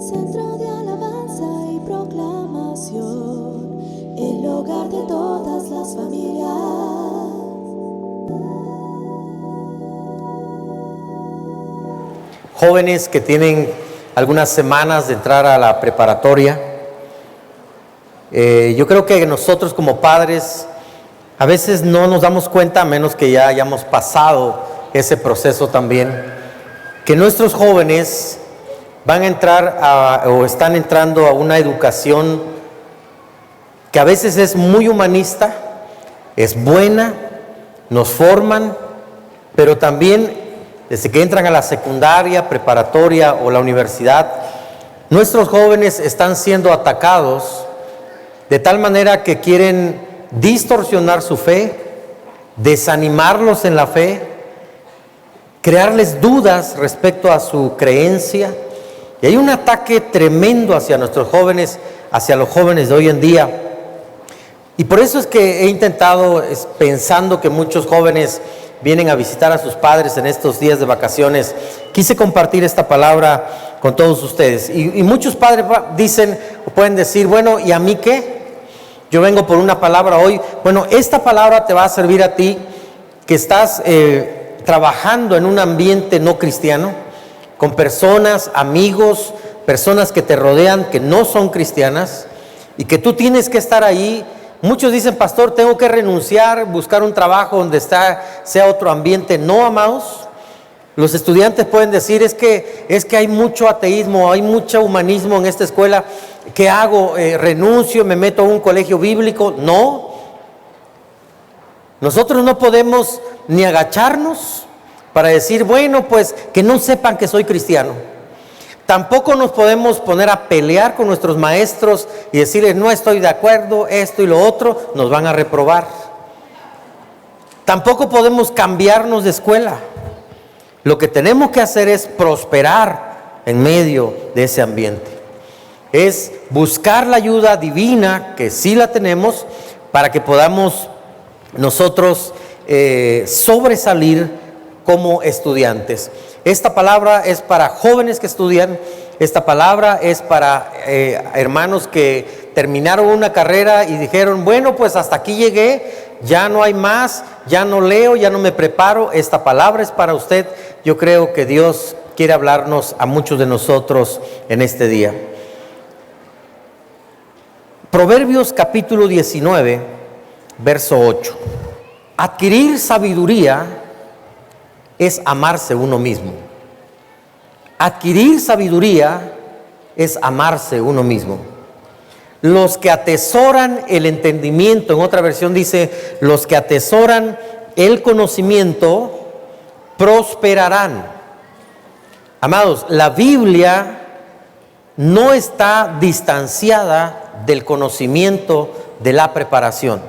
centro de alabanza y proclamación, el hogar de todas las familias. Jóvenes que tienen algunas semanas de entrar a la preparatoria, yo creo que nosotros como padres a veces no nos damos cuenta, a menos que ya hayamos pasado ese proceso también, que nuestros jóvenes van a entrar o están entrando a una educación que a veces es muy humanista, es buena, nos forman, pero también desde que entran a la secundaria, preparatoria o la universidad, nuestros jóvenes están siendo atacados de tal manera que quieren distorsionar su fe, desanimarlos en la fe, crearles dudas respecto a su creencia. Y hay un ataque tremendo hacia nuestros jóvenes, hacia los jóvenes de hoy en día. Y por eso es que he intentado, pensando que muchos jóvenes vienen a visitar a sus padres en estos días de vacaciones, quise compartir esta palabra con todos ustedes. Y muchos padres dicen, o pueden decir, bueno, ¿y a mí qué? Yo vengo por una palabra hoy. Bueno, esta palabra te va a servir a ti que estás trabajando en un ambiente no cristiano, con personas, amigos, personas que te rodean que no son cristianas y que tú tienes que estar ahí. Muchos dicen, pastor, tengo que renunciar, buscar un trabajo donde sea otro ambiente. No, amados. Los estudiantes pueden decir, es que hay mucho ateísmo, hay mucho humanismo en esta escuela. ¿Qué hago? ¿Renuncio? ¿Me meto a un colegio bíblico? No. Nosotros no podemos ni agacharnos para decir, bueno, pues que no sepan que soy cristiano. Tampoco nos podemos poner a pelear con nuestros maestros y decirles, no estoy de acuerdo, esto y lo otro, nos van a reprobar. Tampoco podemos cambiarnos de escuela. Lo que tenemos que hacer es prosperar en medio de ese ambiente. Es buscar la ayuda divina, que sí la tenemos, para que podamos nosotros sobresalir como estudiantes. Esta palabra es para jóvenes que estudian, esta palabra es para hermanos que terminaron una carrera y dijeron, bueno, pues hasta aquí llegué, ya no hay más, ya no leo, ya no me preparo. Esta palabra es para usted. Yo creo que Dios quiere hablarnos a muchos de nosotros en este día. Proverbios capítulo 19, verso 8. Adquirir sabiduría es amarse uno mismo. Adquirir sabiduría es amarse uno mismo. Los que atesoran el entendimiento, en otra versión dice, los que atesoran el conocimiento prosperarán. Amados, la Biblia no está distanciada del conocimiento, de la preparación.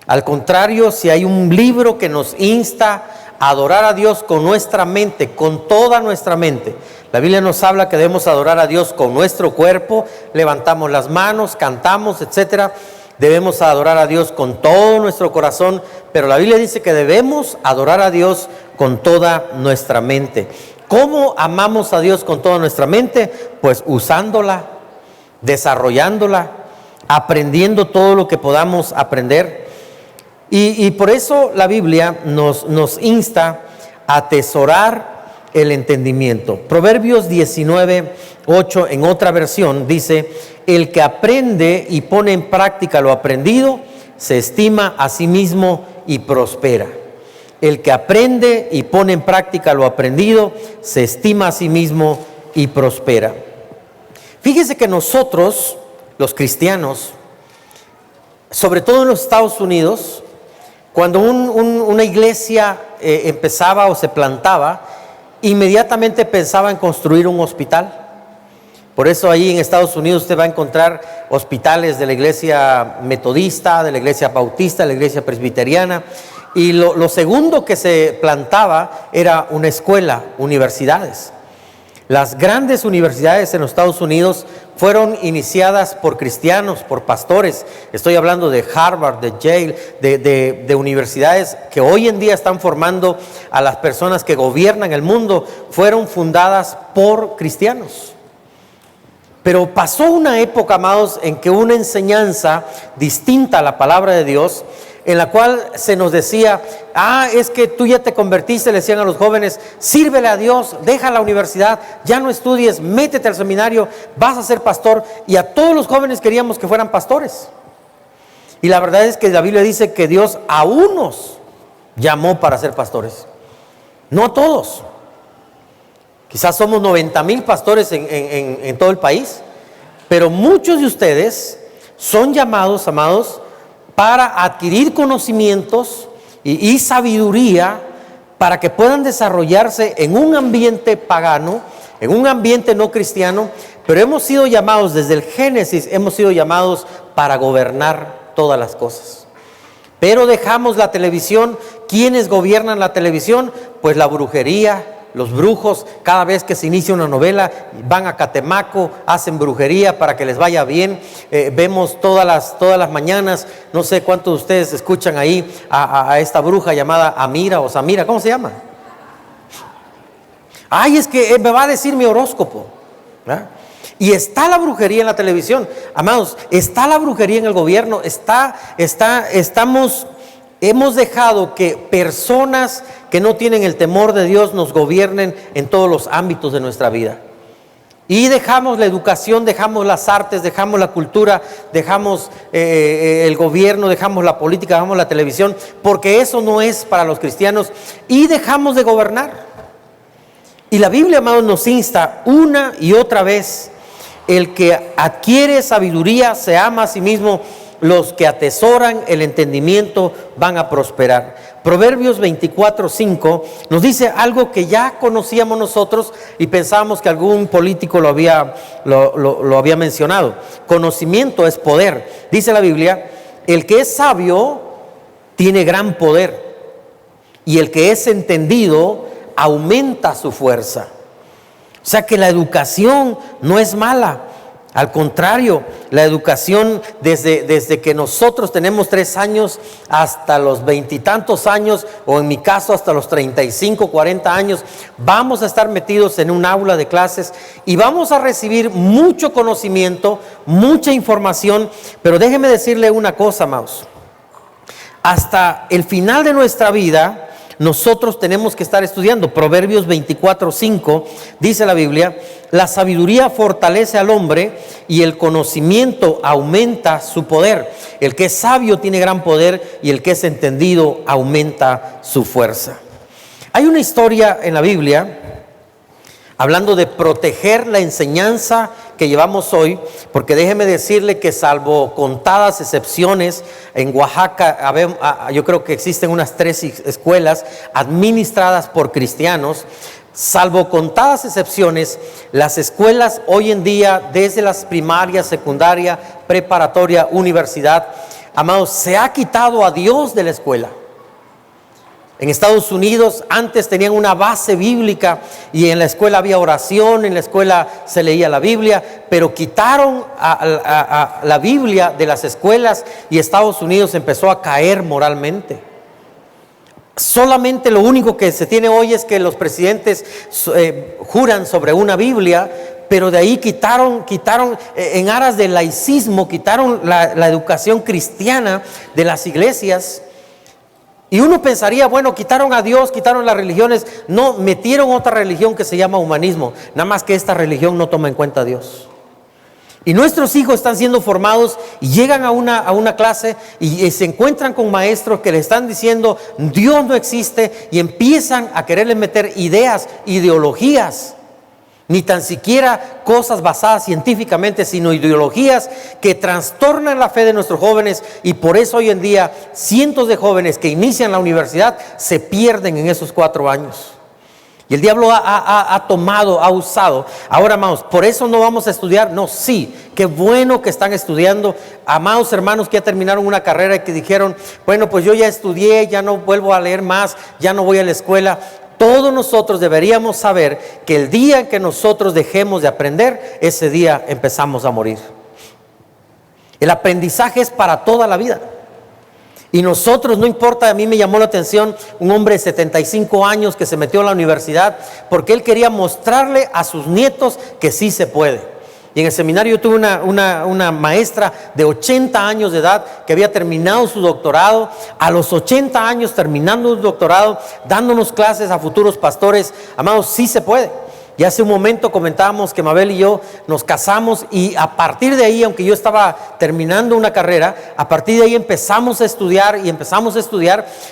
Al contrario, si hay un libro que nos insta a adorar a Dios con nuestra mente, con toda nuestra mente. La Biblia nos habla que debemos adorar a Dios con nuestro cuerpo, levantamos las manos, cantamos, etcétera. Debemos adorar a Dios con todo nuestro corazón, pero la Biblia dice que debemos adorar a Dios con toda nuestra mente. ¿Cómo amamos a Dios con toda nuestra mente? Pues usándola, desarrollándola, aprendiendo todo lo que podamos aprender. Y por eso la Biblia nos insta a atesorar el entendimiento. Proverbios 19, 8 en otra versión dice, el que aprende y pone en práctica lo aprendido, se estima a sí mismo y prospera. El que aprende y pone en práctica lo aprendido, se estima a sí mismo y prospera. Fíjese que nosotros, los cristianos, sobre todo en los Estados Unidos, cuando una iglesia empezaba o se plantaba, inmediatamente pensaba en construir un hospital. Por eso ahí en Estados Unidos usted va a encontrar hospitales de la iglesia metodista, de la iglesia bautista, de la iglesia presbiteriana. Y lo segundo que se plantaba era una escuela, universidades. Las grandes universidades en los Estados Unidos fueron iniciadas por cristianos, por pastores. Estoy hablando de Harvard, de Yale, de universidades que hoy en día están formando a las personas que gobiernan el mundo. Fueron fundadas por cristianos. Pero pasó una época, amados, en que una enseñanza distinta a la palabra de Dios, en la cual se nos decía, es que tú ya te convertiste, le decían a los jóvenes, sírvele a Dios, deja la universidad, ya no estudies, métete al seminario, vas a ser pastor. Y a todos los jóvenes queríamos que fueran pastores. Y la verdad es que la Biblia dice que Dios a unos llamó para ser pastores, no a todos. Quizás somos 90,000 pastores en todo el país, pero muchos de ustedes son llamados, amados, para adquirir conocimientos y sabiduría para que puedan desarrollarse en un ambiente pagano, en un ambiente no cristiano, pero hemos sido llamados desde el Génesis, hemos sido llamados para gobernar todas las cosas. Pero dejamos la televisión. ¿Quiénes gobiernan la televisión? Pues la brujería, los brujos. Cada vez que se inicia una novela van a Catemaco, hacen brujería para que les vaya bien. Vemos todas las mañanas, no sé cuántos de ustedes escuchan ahí a esta bruja llamada Amira o Samira, ¿cómo se llama? Es que me va a decir mi horóscopo, ¿verdad? Y está la brujería en la televisión, amados, está la brujería en el gobierno, hemos dejado que personas que no tienen el temor de Dios nos gobiernen en todos los ámbitos de nuestra vida. Y dejamos la educación, dejamos las artes, dejamos la cultura, dejamos el gobierno, dejamos la política, dejamos la televisión, porque eso no es para los cristianos, y dejamos de gobernar. Y la Biblia, amados, nos insta una y otra vez: el que adquiere sabiduría se ama a sí mismo, los que atesoran el entendimiento van a prosperar. Proverbios 24:5 nos dice algo que ya conocíamos nosotros y pensábamos que algún político lo había mencionado. Conocimiento es poder. Dice la Biblia: el que es sabio tiene gran poder, y el que es entendido aumenta su fuerza. O sea que la educación no es mala. Al contrario, la educación desde que nosotros tenemos 3 años hasta los 20 y tantos años, o en mi caso hasta los 35, 40 años, vamos a estar metidos en un aula de clases y vamos a recibir mucho conocimiento, mucha información. Pero déjeme decirle una cosa, amados: hasta el final de nuestra vida nosotros tenemos que estar estudiando. Proverbios 24:5 dice la Biblia: la sabiduría fortalece al hombre y el conocimiento aumenta su poder. El que es sabio tiene gran poder, y el que es entendido aumenta su fuerza. Hay una historia en la Biblia hablando de proteger la enseñanza que llevamos hoy, porque déjeme decirle que, salvo contadas excepciones, en Oaxaca yo creo que existen unas 3 escuelas administradas por cristianos. Salvo contadas excepciones, las escuelas hoy en día, desde las primarias, secundaria, preparatoria, universidad, amados, se ha quitado a Dios de la escuela. En Estados Unidos antes tenían una base bíblica y en la escuela había oración, en la escuela se leía la Biblia, pero quitaron a la Biblia de las escuelas y Estados Unidos empezó a caer moralmente. Solamente lo único que se tiene hoy es que los presidentes juran sobre una Biblia, pero de ahí quitaron en aras del laicismo, quitaron la educación cristiana de las iglesias. Y uno pensaría, bueno, quitaron a Dios, quitaron las religiones. No, metieron otra religión que se llama humanismo. Nada más que esta religión no toma en cuenta a Dios. Y nuestros hijos están siendo formados y llegan a una clase y se encuentran con maestros que le están diciendo Dios no existe, y empiezan a quererle meter ideas, ideologías, ni tan siquiera cosas basadas científicamente, sino ideologías que trastornan la fe de nuestros jóvenes. Y por eso hoy en día cientos de jóvenes que inician la universidad se pierden en esos 4 años. Y el diablo ha usado. Ahora, amados, por eso no vamos a estudiar. No, sí, qué bueno que están estudiando. Amados hermanos que ya terminaron una carrera y que dijeron, bueno, pues yo ya estudié, ya no vuelvo a leer más, ya no voy a la escuela. Todos nosotros deberíamos saber que el día en que nosotros dejemos de aprender, ese día empezamos a morir. El aprendizaje es para toda la vida. Y nosotros, no importa, a mí me llamó la atención un hombre de 75 años que se metió a la universidad porque él quería mostrarle a sus nietos que sí se puede. Y en el seminario yo tuve una maestra de 80 años de edad que había terminado su doctorado. A los 80 años terminando su doctorado, dándonos clases a futuros pastores. Amados, sí se puede. Y hace un momento comentábamos que Mabel y yo nos casamos, y a partir de ahí, aunque yo estaba terminando una carrera, a partir de ahí empezamos a estudiar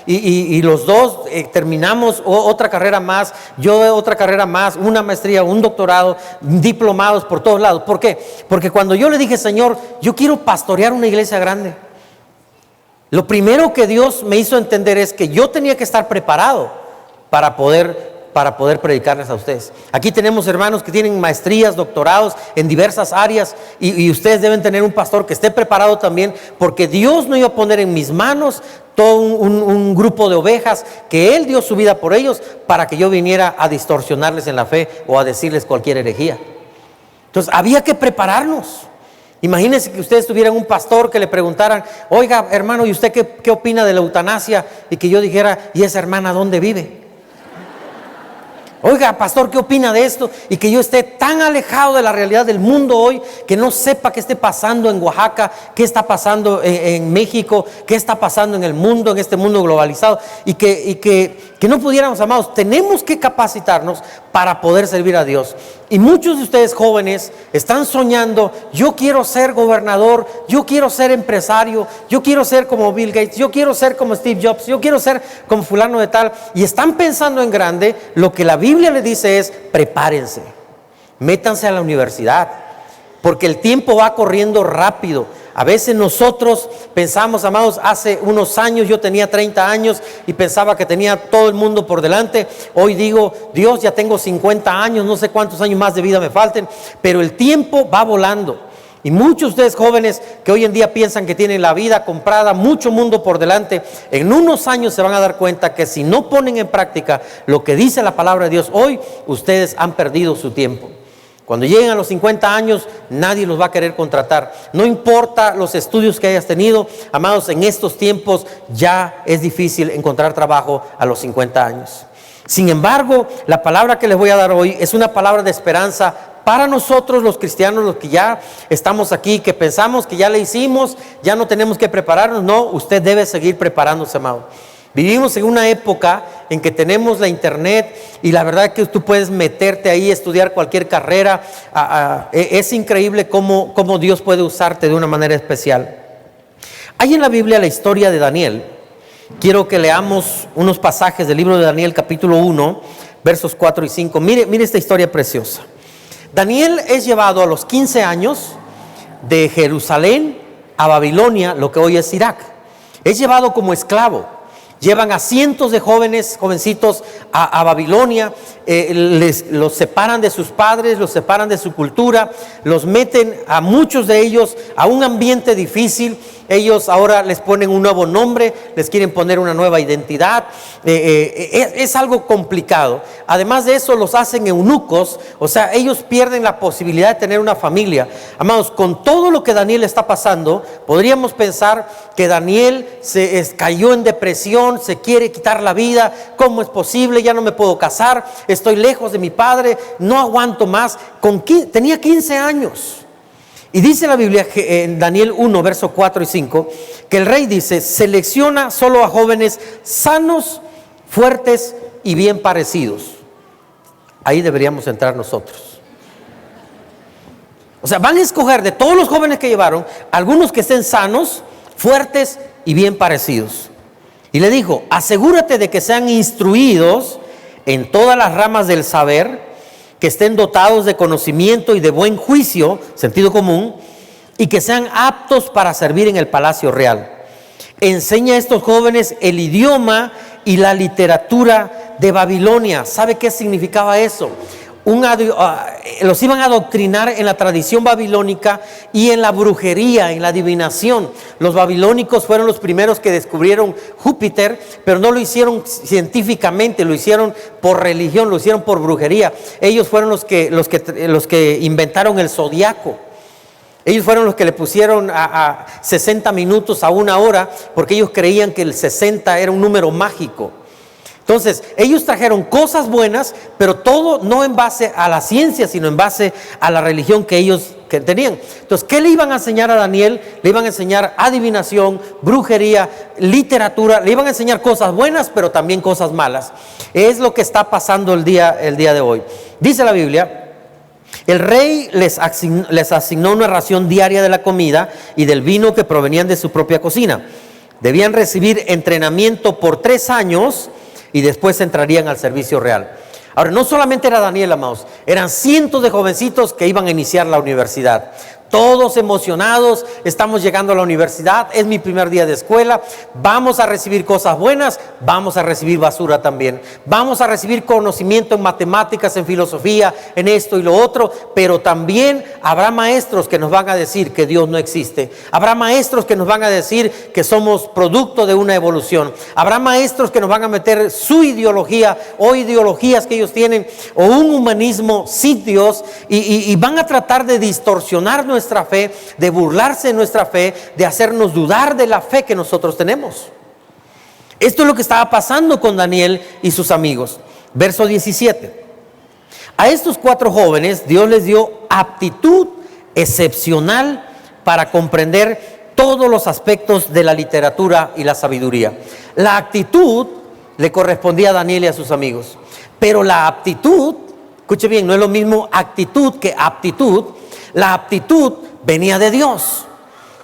y los dos terminamos otra carrera más, yo otra carrera más, una maestría, un doctorado, diplomados por todos lados. ¿Por qué? Porque cuando yo le dije, Señor, yo quiero pastorear una iglesia grande, lo primero que Dios me hizo entender es que yo tenía que estar preparado para poder predicarles a ustedes. Aquí tenemos hermanos que tienen maestrías, doctorados en diversas áreas, y ustedes deben tener un pastor que esté preparado también, porque Dios no iba a poner en mis manos todo un grupo de ovejas, que Él dio su vida por ellos, para que yo viniera a distorsionarles en la fe o a decirles cualquier herejía. Entonces había que prepararnos. Imagínense que ustedes tuvieran un pastor que le preguntaran, oiga hermano, ¿y usted qué opina de la eutanasia? Y que yo dijera, ¿y esa hermana dónde vive? Oiga, pastor, ¿qué opina de esto? Y que yo esté tan alejado de la realidad del mundo hoy, que no sepa qué esté pasando en Oaxaca, qué está pasando en México, qué está pasando en el mundo, en este mundo globalizado, y que no pudiéramos, amados. Tenemos que capacitarnos para poder servir a Dios. Y muchos de ustedes jóvenes están soñando, yo quiero ser gobernador, yo quiero ser empresario, yo quiero ser como Bill Gates, yo quiero ser como Steve Jobs, yo quiero ser como fulano de tal, y están pensando en grande. Lo que la Biblia le dice es, prepárense, métanse a la universidad, porque el tiempo va corriendo rápido. A veces nosotros pensamos, amados, hace unos años yo tenía 30 años y pensaba que tenía todo el mundo por delante. Hoy digo, Dios, ya tengo 50 años, no sé cuántos años más de vida me falten, pero el tiempo va volando. Y muchos de ustedes jóvenes que hoy en día piensan que tienen la vida comprada, mucho mundo por delante, en unos años se van a dar cuenta que si no ponen en práctica lo que dice la palabra de Dios hoy, ustedes han perdido su tiempo. Cuando lleguen a los 50 años, nadie los va a querer contratar. No importa los estudios que hayas tenido, amados, en estos tiempos ya es difícil encontrar trabajo a los 50 años. Sin embargo, la palabra que les voy a dar hoy es una palabra de esperanza para nosotros los cristianos, los que ya estamos aquí, que pensamos que ya le hicimos, ya no tenemos que prepararnos. No, usted debe seguir preparándose, amado. Vivimos en una época en que tenemos la internet, y la verdad es que tú puedes meterte ahí, estudiar cualquier carrera. Es increíble cómo Dios puede usarte de una manera especial. Hay en la Biblia la historia de Daniel. Quiero que leamos unos pasajes del libro de Daniel, capítulo 1, versos 4 y 5. Mire esta historia preciosa. Daniel es llevado a los 15 años de Jerusalén a Babilonia, lo que hoy es Irak. Es llevado como esclavo. Llevan a cientos de jovencitos a Babilonia, los separan de sus padres, los separan de su cultura, los meten a muchos de ellos a un ambiente difícil. Ellos ahora les ponen un nuevo nombre, les quieren poner una nueva identidad. Es algo complicado. Además de eso, los hacen eunucos, o sea, ellos pierden la posibilidad de tener una familia. Amados, con todo lo que Daniel está pasando, podríamos pensar que Daniel cayó en depresión, se quiere quitar la vida. ¿Cómo es posible? Ya no me puedo casar, estoy lejos de mi padre, no aguanto más. Tenía 15 años. Y dice la Biblia en Daniel 1, versos 4 y 5, que el rey dice, selecciona solo a jóvenes sanos, fuertes y bien parecidos. Ahí deberíamos entrar nosotros. O sea, van a escoger de todos los jóvenes que llevaron, algunos que estén sanos, fuertes y bien parecidos. Y le dijo, asegúrate de que sean instruidos en todas las ramas del saber, que estén dotados de conocimiento y de buen juicio, sentido común, y que sean aptos para servir en el palacio real. Enseña a estos jóvenes el idioma y la literatura de Babilonia. ¿Sabe qué significaba eso? Los iban a adoctrinar en la tradición babilónica y en la brujería, en la adivinación. Los babilónicos fueron los primeros que descubrieron Júpiter, pero no lo hicieron científicamente, lo hicieron por religión, lo hicieron por brujería. Ellos fueron los que inventaron el zodiaco. Ellos fueron los que le pusieron a 60 minutos a 1 hora, porque ellos creían que el 60 era un número mágico. Entonces, ellos trajeron cosas buenas, pero todo no en base a la ciencia, sino en base a la religión que ellos que tenían. Entonces, ¿qué le iban a enseñar a Daniel? Le iban a enseñar adivinación, brujería, literatura, le iban a enseñar cosas buenas, pero también cosas malas. Es lo que está pasando el día de hoy. Dice la Biblia: el rey les asignó una ración diaria de la comida y del vino que provenían de su propia cocina. Debían recibir entrenamiento por 3 años y después entrarían al servicio real. Ahora, no solamente era Daniel, amados, eran cientos de jovencitos que iban a iniciar la universidad. Todos emocionados, estamos llegando a la universidad, es mi primer día de escuela, vamos a recibir cosas buenas, vamos a recibir basura también. Vamos a recibir conocimiento en matemáticas, en filosofía, en esto y lo otro, pero también habrá maestros que nos van a decir que Dios no existe. Habrá maestros que nos van a decir que somos producto de una evolución. Habrá maestros que nos van a meter su ideología o ideologías que ellos tienen, o un humanismo sin Dios, y van a tratar de distorsionar nuestra fe, de burlarse de nuestra fe, de hacernos dudar de la fe que nosotros tenemos. Esto es lo que estaba pasando con Daniel y sus amigos. Verso 17. A estos 4 jóvenes Dios les dio aptitud excepcional para comprender todos los aspectos de la literatura y la sabiduría. La actitud le correspondía a Daniel y a sus amigos, pero la aptitud, escuche bien, no es lo mismo actitud que aptitud. La aptitud venía de Dios.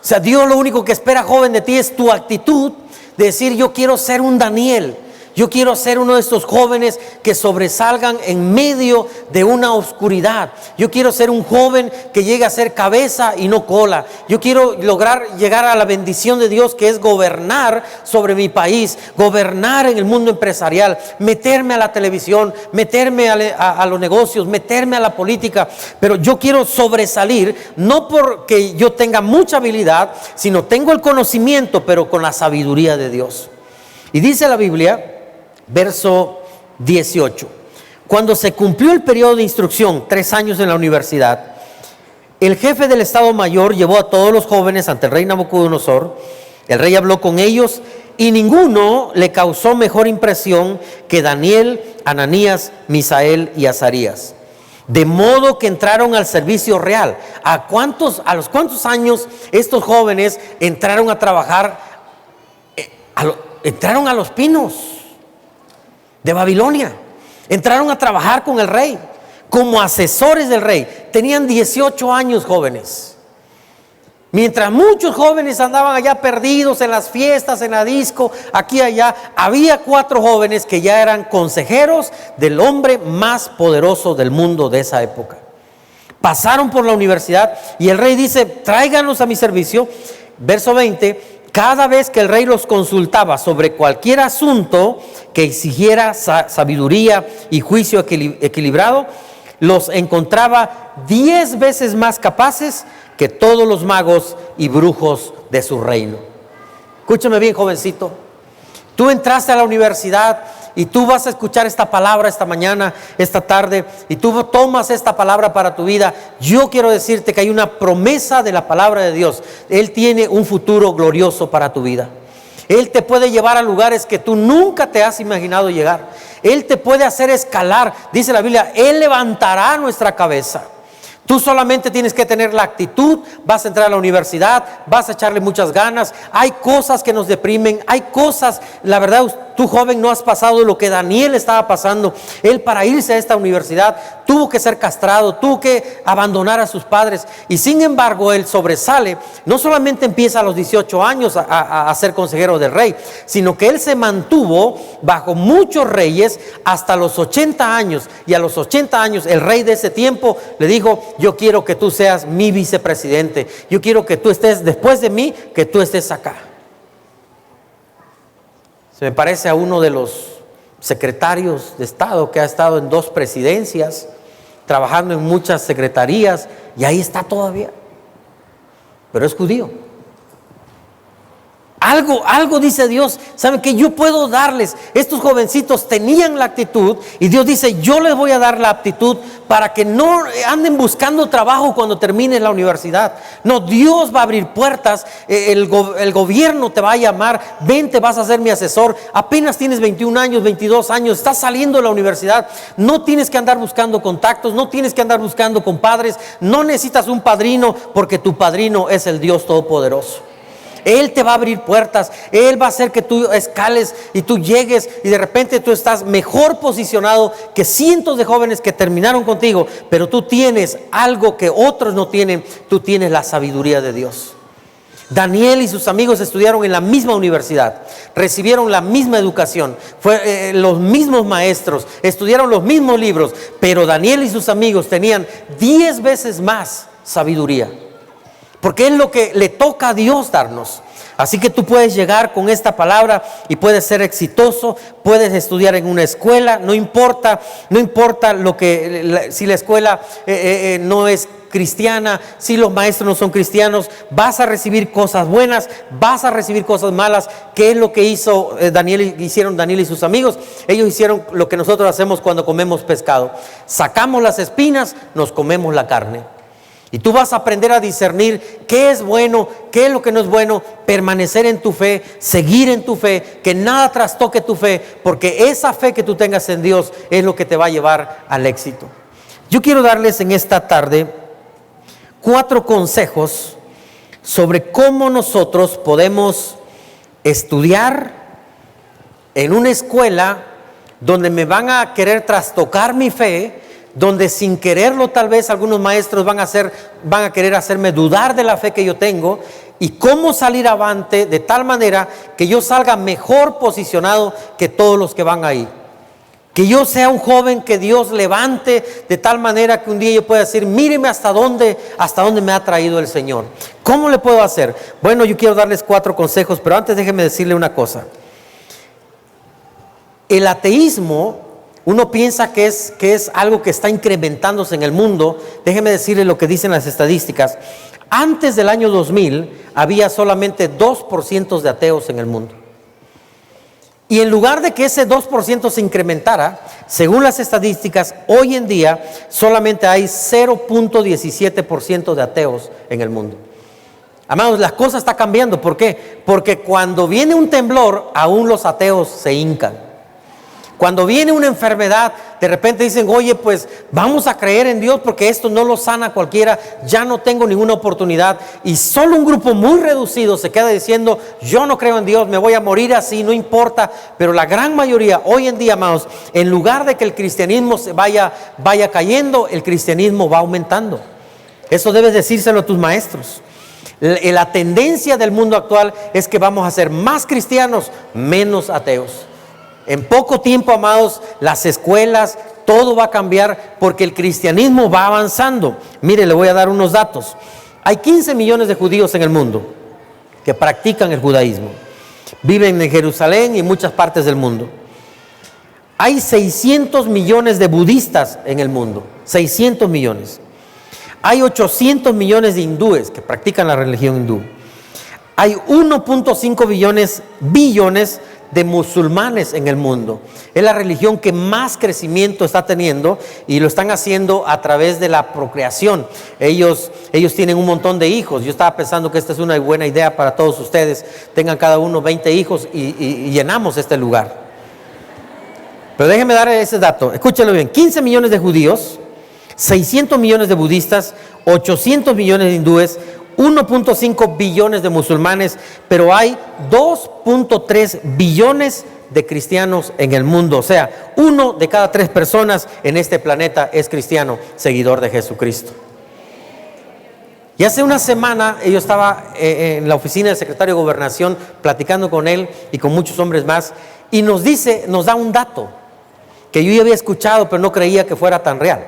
O sea, Dios lo único que espera, joven, de ti es tu actitud de decir: yo quiero ser un Daniel. Yo quiero ser uno de estos jóvenes que sobresalgan en medio de una oscuridad. Yo quiero ser un joven que llegue a ser cabeza y no cola. Yo quiero lograr llegar a la bendición de Dios, que es gobernar sobre mi país, gobernar en el mundo empresarial, meterme a la televisión, meterme a los negocios, meterme a la política. Pero yo quiero sobresalir, no porque yo tenga mucha habilidad, sino tengo el conocimiento, pero con la sabiduría de Dios. Y dice la Biblia, verso 18: cuando se cumplió el periodo de instrucción, 3 años en la universidad, el jefe del Estado Mayor llevó a todos los jóvenes ante el rey Nabucodonosor. El rey habló con ellos y ninguno le causó mejor impresión que Daniel, Ananías, Misael y Azarías. De modo que entraron al servicio real. ¿A los cuántos años estos jóvenes entraron a trabajar? Entraron a los pinos de Babilonia. Entraron a trabajar con el rey, como asesores del rey. Tenían 18 años, jóvenes. Mientras muchos jóvenes andaban allá perdidos en las fiestas, en la disco, aquí y allá, había 4 jóvenes que ya eran consejeros del hombre más poderoso del mundo de esa época. Pasaron por la universidad y el rey dice: tráiganlos a mi servicio. Verso 20: cada vez que el rey los consultaba sobre cualquier asunto que exigiera sabiduría y juicio equilibrado, los encontraba 10 veces más capaces que todos los magos y brujos de su reino. Escúchame bien, jovencito. Tú entraste a la universidad y tú vas a escuchar esta palabra esta mañana, esta tarde, y tú tomas esta palabra para tu vida. Yo quiero decirte que hay una promesa de la palabra de Dios. Él tiene un futuro glorioso para tu vida. Él te puede llevar a lugares que tú nunca te has imaginado llegar. Él te puede hacer escalar. Dice la Biblia: Él levantará nuestra cabeza. Tú solamente tienes que tener la actitud. Vas a entrar a la universidad, vas a echarle muchas ganas. Hay cosas que nos deprimen, hay cosas, la verdad, tú, joven, no has pasado lo que Daniel estaba pasando. Él, para irse a esta universidad, tuvo que ser castrado, tuvo que abandonar a sus padres, y sin embargo él sobresale. No solamente empieza a los 18 años a ser consejero del rey, sino que él se mantuvo bajo muchos reyes hasta los 80 años, y a los 80 años el rey de ese tiempo le dijo: yo quiero que tú seas mi vicepresidente, yo quiero que tú estés después de mí, que tú estés acá. Se me parece a uno de los secretarios de Estado que ha estado en 2 presidencias, trabajando en muchas secretarías, y ahí está todavía, pero es judío. Algo dice Dios. ¿Saben qué? Yo puedo darles. Estos jovencitos tenían la actitud y Dios dice, yo les voy a dar la aptitud para que no anden buscando trabajo cuando termine la universidad. No, Dios va a abrir puertas. El gobierno te va a llamar. Ven, te vas a ser mi asesor. Apenas tienes 21 años, 22 años, estás saliendo de la universidad. No tienes que andar buscando contactos, no tienes que andar buscando compadres. No necesitas un padrino, porque tu padrino es el Dios Todopoderoso. Él te va a abrir puertas. Él va a hacer que tú escales y tú llegues, y de repente tú estás mejor posicionado que cientos de jóvenes que terminaron contigo. Pero tú tienes algo que otros no tienen. Tú tienes la sabiduría de Dios. Daniel y sus amigos estudiaron en la misma universidad, recibieron la misma educación, los mismos maestros, estudiaron los mismos libros, pero Daniel y sus amigos tenían 10 veces más sabiduría. Porque es lo que le toca a Dios darnos. Así que tú puedes llegar con esta palabra y puedes ser exitoso. Puedes estudiar en una escuela. No importa si la escuela no es cristiana, si los maestros no son cristianos. Vas a recibir cosas buenas, vas a recibir cosas malas. ¿Qué es lo que hicieron Daniel y sus amigos? Ellos hicieron lo que nosotros hacemos cuando comemos pescado. Sacamos las espinas, nos comemos la carne. Y tú vas a aprender a discernir qué es bueno, qué es lo que no es bueno, permanecer en tu fe, seguir en tu fe, que nada trastoque tu fe, porque esa fe que tú tengas en Dios es lo que te va a llevar al éxito. Yo quiero darles en esta tarde 4 consejos sobre cómo nosotros podemos estudiar en una escuela donde me van a querer trastocar mi fe, donde sin quererlo tal vez algunos maestros van a querer hacerme dudar de la fe que yo tengo, y cómo salir avante de tal manera que yo salga mejor posicionado que todos los que van ahí. Que yo sea un joven que Dios levante de tal manera que un día yo pueda decir, míreme hasta dónde me ha traído el Señor. ¿Cómo le puedo hacer? Bueno, yo quiero darles 4 consejos, pero antes déjenme decirle una cosa. El ateísmo, uno piensa que es algo que está incrementándose en el mundo. Déjeme decirle lo que dicen las estadísticas. Antes del año 2000 había solamente 2% de ateos en el mundo. Y en lugar de que ese 2% se incrementara, según las estadísticas, hoy en día solamente hay 0.17% de ateos en el mundo. Amados, la cosa está cambiando. ¿Por qué? Porque cuando viene un temblor, aún los ateos se hincan. Cuando viene una enfermedad, de repente dicen, oye, pues vamos a creer en Dios porque esto no lo sana cualquiera, ya no tengo ninguna oportunidad. Y solo un grupo muy reducido se queda diciendo, yo no creo en Dios, me voy a morir así, no importa. Pero la gran mayoría, hoy en día, amados, en lugar de que el cristianismo se vaya cayendo, el cristianismo va aumentando. Eso debes decírselo a tus maestros. La tendencia del mundo actual es que vamos a ser más cristianos, menos ateos. En poco tiempo, amados, las escuelas, todo va a cambiar porque el cristianismo va avanzando. Mire, le voy a dar unos datos. Hay 15 millones de judíos en el mundo que practican el judaísmo. Viven en Jerusalén y en muchas partes del mundo. Hay 600 millones de budistas en el mundo. 600 millones. Hay 800 millones de hindúes que practican la religión hindú. Hay 1.5 billones de musulmanes en el mundo. Es la religión que más crecimiento está teniendo, y lo están haciendo a través de la procreación. Ellos tienen un montón de hijos. Yo estaba pensando que esta es una buena idea para todos ustedes. Tengan cada uno 20 hijos y llenamos este lugar. Pero déjenme dar ese dato. Escúchalo bien. 15 millones de judíos, 600 millones de budistas, 800 millones de hindúes, 1.5 billones de musulmanes, pero hay 2.3 billones de cristianos en el mundo. O sea, 1 de cada 3 personas en este planeta es cristiano, seguidor de Jesucristo. Y hace una semana yo estaba en la oficina del secretario de Gobernación platicando con él y con muchos hombres más, y nos da un dato que yo ya había escuchado, pero no creía que fuera tan real.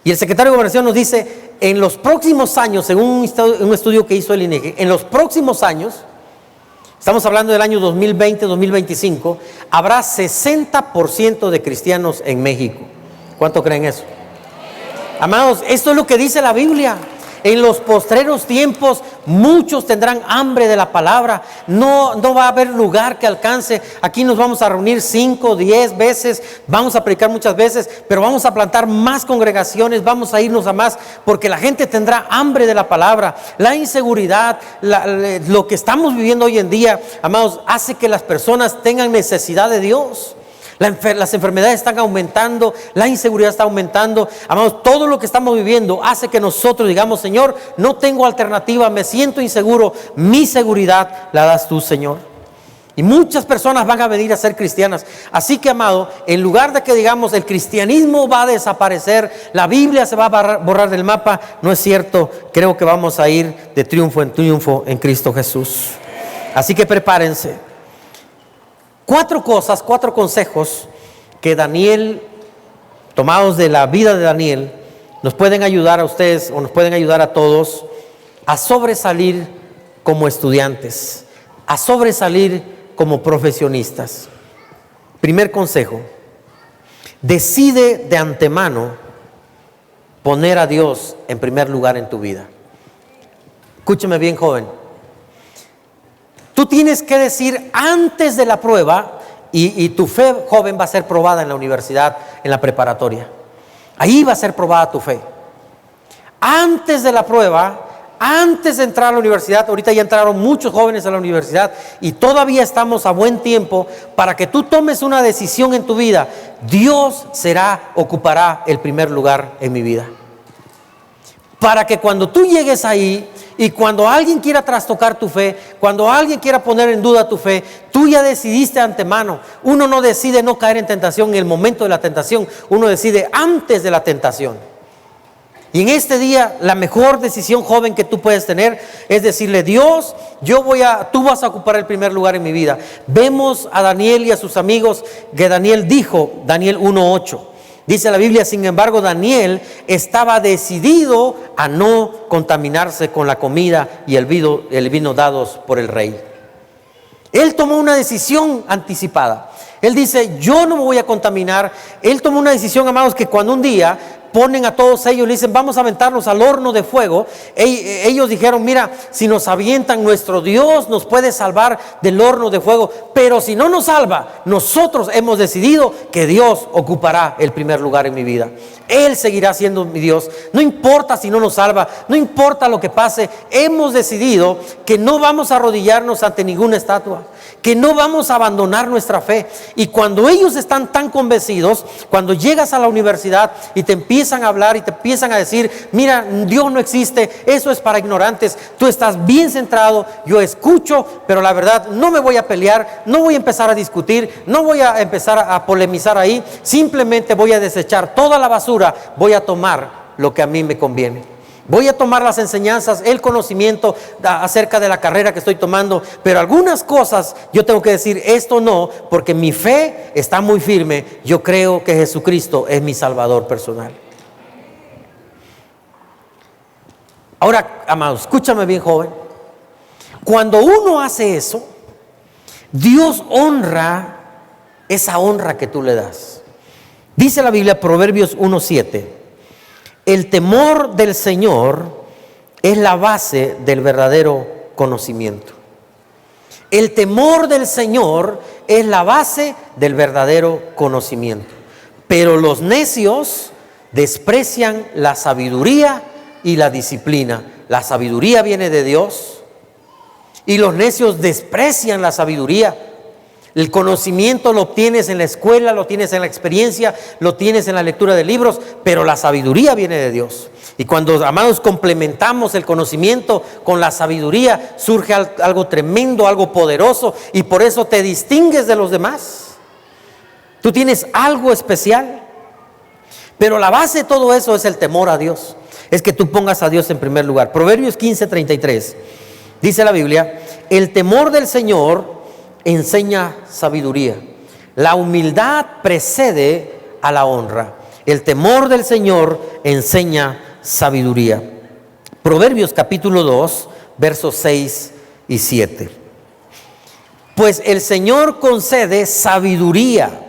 Y el secretario de Gobernación nos dice, en los próximos años, según un estudio que hizo el INEGI, en los próximos años, estamos hablando del año 2020-2025, habrá 60% de cristianos en México. ¿Cuánto creen eso? Amados, esto es lo que dice la Biblia. En los postreros tiempos muchos tendrán hambre de la palabra. No va a haber lugar que alcance. Aquí nos vamos a reunir 5, 10 veces, vamos a predicar muchas veces, pero vamos a plantar más congregaciones, vamos a irnos a más, porque la gente tendrá hambre de la palabra. La inseguridad, lo que estamos viviendo hoy en día, amados, hace que las personas tengan necesidad de Dios. Las enfermedades están aumentando, la inseguridad está aumentando. Amados, todo lo que estamos viviendo hace que nosotros digamos: Señor, no tengo alternativa, me siento inseguro, mi seguridad la das tú, Señor. Y muchas personas van a venir a ser cristianas. Así que, amado, en lugar de que digamos el cristianismo va a desaparecer, la Biblia se va a borrar del mapa, no es cierto. Creo que vamos a ir de triunfo en triunfo en Cristo Jesús. Así que prepárense. 4 consejos que Daniel, tomados de la vida de Daniel, nos pueden ayudar a ustedes o nos pueden ayudar a todos a sobresalir como estudiantes, a sobresalir como profesionistas. Primer consejo: decide de antemano poner a Dios en primer lugar en tu vida. Escúcheme bien, joven. Tú tienes que decir antes de la prueba, y tu fe, joven, va a ser probada en la universidad, en la preparatoria. Ahí va a ser probada tu fe. Antes de la prueba, antes de entrar a la universidad, ahorita ya entraron muchos jóvenes a la universidad y todavía estamos a buen tiempo para que tú tomes una decisión en tu vida. Dios ocupará el primer lugar en mi vida. Para que cuando tú llegues ahí y cuando alguien quiera trastocar tu fe, cuando alguien quiera poner en duda tu fe, tú ya decidiste de antemano. Uno no decide no caer en tentación en el momento de la tentación, uno decide antes de la tentación. Y en este día la mejor decisión, joven, que tú puedes tener es decirle: Dios, tú vas a ocupar el primer lugar en mi vida. Vemos a Daniel y a sus amigos que Daniel dijo, Daniel 1:8. Dice la Biblia: sin embargo, Daniel estaba decidido a no contaminarse con la comida y el vino dados por el rey. Él tomó una decisión anticipada. Él dice: yo no me voy a contaminar. Él tomó una decisión, amados, que cuando un día ponen a todos ellos, le dicen: vamos a aventarnos al horno de fuego. Ellos dijeron: mira, si nos avientan, nuestro Dios nos puede salvar del horno de fuego, pero si no nos salva, nosotros hemos decidido que Dios ocupará el primer lugar en mi vida. Él seguirá siendo mi Dios. No importa si no nos salva, no importa lo que pase. Hemos decidido que no vamos a arrodillarnos ante ninguna estatua, que no vamos a abandonar nuestra fe. Y cuando ellos están tan convencidos, cuando llegas a la universidad y te empiezan a hablar y te empiezan a decir: mira, Dios no existe, eso es para ignorantes, tú estás bien centrado, yo escucho, pero la verdad no me voy a pelear, no voy a empezar a discutir, no voy a empezar a polemizar ahí, simplemente voy a desechar toda la basura, voy a tomar lo que a mí me conviene. Voy a tomar las enseñanzas, el conocimiento acerca de la carrera que estoy tomando, pero algunas cosas yo tengo que decir: esto no, porque mi fe está muy firme. Yo creo que Jesucristo es mi Salvador personal. Ahora, amados, escúchame bien, joven. Cuando uno hace eso, Dios honra esa honra que tú le das. Dice la Biblia, Proverbios 1:7: el temor del Señor es la base del verdadero conocimiento. El temor del Señor es la base del verdadero conocimiento. Pero los necios desprecian la sabiduría y la disciplina. La sabiduría viene de Dios y los necios desprecian la sabiduría. El conocimiento lo obtienes en la escuela, lo tienes en la experiencia, lo tienes en la lectura de libros, pero la sabiduría viene de Dios. Y cuando, amados, complementamos el conocimiento con la sabiduría, surge algo tremendo, algo poderoso, y por eso te distingues de los demás. Tú tienes algo especial. Pero la base de todo eso es el temor a Dios. Es que tú pongas a Dios en primer lugar. Proverbios 15:33. Dice la Biblia: el temor del Señor enseña sabiduría. La humildad precede a la honra. El temor del Señor enseña sabiduría. Proverbios capítulo 2, versos 6 y 7. Pues el Señor concede sabiduría.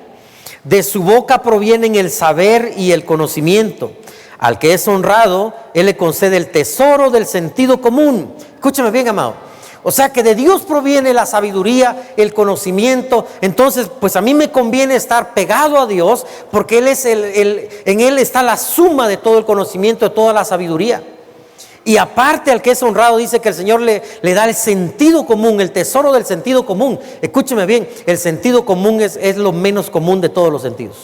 De su boca provienen el saber y el conocimiento. Al que es honrado, Él le concede el tesoro del sentido común. Escúchame bien, amado. O sea que de Dios proviene la sabiduría, el conocimiento. Entonces, pues a mí me conviene estar pegado a Dios, porque Él es en Él está la suma de todo el conocimiento, de toda la sabiduría. Y aparte, al que es honrado, dice que el Señor le da el sentido común, el tesoro del sentido común. Escúcheme bien, el sentido común es lo menos común de todos los sentidos.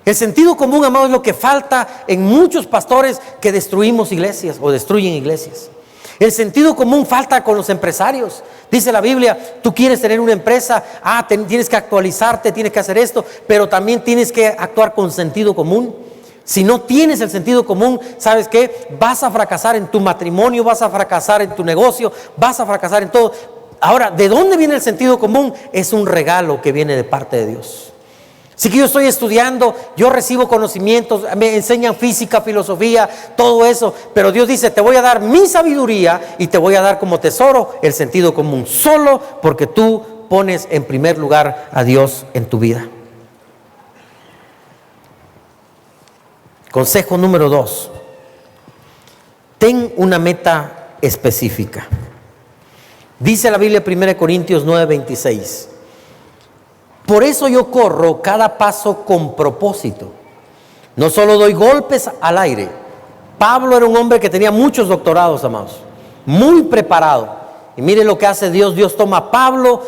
El sentido común, amado, es lo que falta en muchos pastores que destruimos iglesias o destruyen iglesias. El sentido común falta con los empresarios. Dice la Biblia, tú quieres tener una empresa, tienes que actualizarte, tienes que hacer esto, pero también tienes que actuar con sentido común. Si no tienes el sentido común, ¿sabes qué? Vas a fracasar en tu matrimonio, vas a fracasar en tu negocio, vas a fracasar en todo. Ahora, ¿de dónde viene el sentido común? Es un regalo que viene de parte de Dios. Si que yo estoy estudiando, yo recibo conocimientos, me enseñan física, filosofía, todo eso, pero Dios dice, te voy a dar mi sabiduría y te voy a dar como tesoro el sentido común, solo porque tú pones en primer lugar a Dios en tu vida. Consejo número 2. Ten una meta específica. Dice la Biblia 1 Corintios 9:26. Por eso yo corro cada paso con propósito. No solo doy golpes al aire. Pablo era un hombre que tenía muchos doctorados, amados. Muy preparado. Y mire lo que hace Dios. Dios toma a Pablo,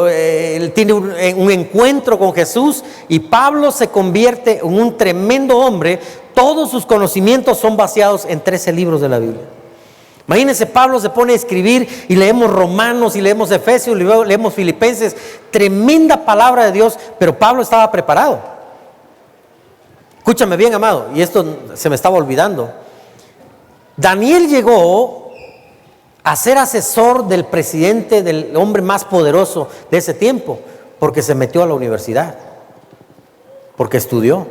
él tiene un encuentro con Jesús y Pablo se convierte en un tremendo hombre. Todos sus conocimientos son basados en 13 libros de la Biblia. Imagínense, Pablo se pone a escribir y leemos Romanos y leemos Efesios y luego leemos Filipenses. Tremenda palabra de Dios, pero Pablo estaba preparado. Escúchame bien, amado, y esto se me estaba olvidando. Daniel llegó a ser asesor del presidente, del hombre más poderoso de ese tiempo, porque se metió a la universidad, porque estudió,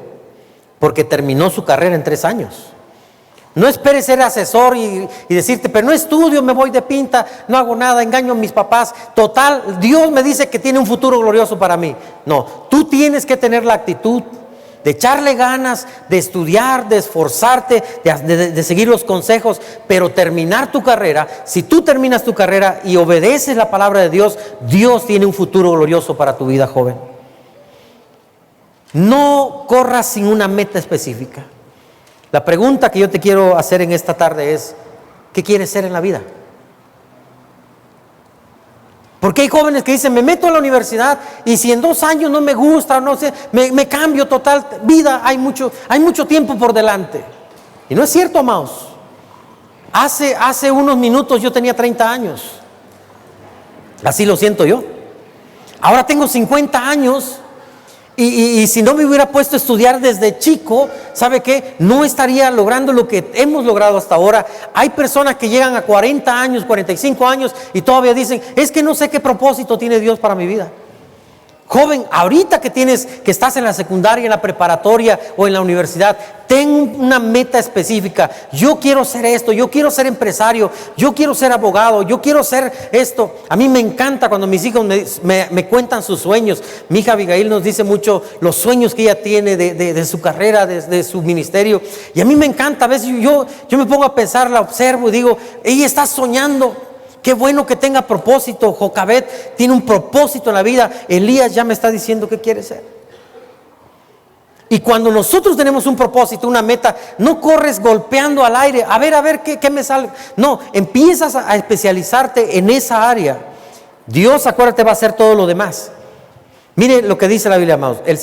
porque terminó su carrera en 3 años. No esperes ser asesor y decirte, pero no estudio, me voy de pinta, no hago nada, engaño a mis papás. Total, Dios me dice que tiene un futuro glorioso para mí. No, tú tienes que tener la actitud de echarle ganas, de estudiar, de esforzarte, de seguir los consejos, pero terminar tu carrera. Si tú terminas tu carrera y obedeces la palabra de Dios, Dios tiene un futuro glorioso para tu vida, joven. No corras sin una meta específica. La pregunta que yo te quiero hacer en esta tarde es, ¿qué quieres ser en la vida? Porque hay jóvenes que dicen, me meto a la universidad y si en 2 años no me gusta, no sé, me cambio total vida, hay mucho tiempo por delante. Y no es cierto, amados. Hace unos minutos yo tenía 30 años. Así lo siento yo. Ahora tengo 50 años. Y si no me hubiera puesto a estudiar desde chico, ¿sabe qué? No estaría logrando lo que hemos logrado hasta ahora. Hay personas que llegan a 40 años, 45 años y todavía dicen, es que no sé qué propósito tiene Dios para mi vida. Joven, ahorita que estás en la secundaria, en la preparatoria o en la universidad, ten una meta específica. Yo quiero ser esto, yo quiero ser empresario, yo quiero ser abogado, yo quiero ser esto. A mí me encanta cuando mis hijos me cuentan sus sueños. Mi hija Abigail nos dice mucho los sueños que ella tiene de su carrera, de su ministerio. Y a mí me encanta, a veces yo me pongo a pensar, la observo y digo, ella está soñando. Qué bueno que tenga propósito. Jocabet tiene un propósito en la vida. Elías ya me está diciendo qué quiere ser. Y cuando nosotros tenemos un propósito, una meta, no corres golpeando al aire, a ver qué me sale. No, empiezas a especializarte en esa área. Dios, acuérdate, va a hacer todo lo demás. Mire lo que dice la Biblia, amados. En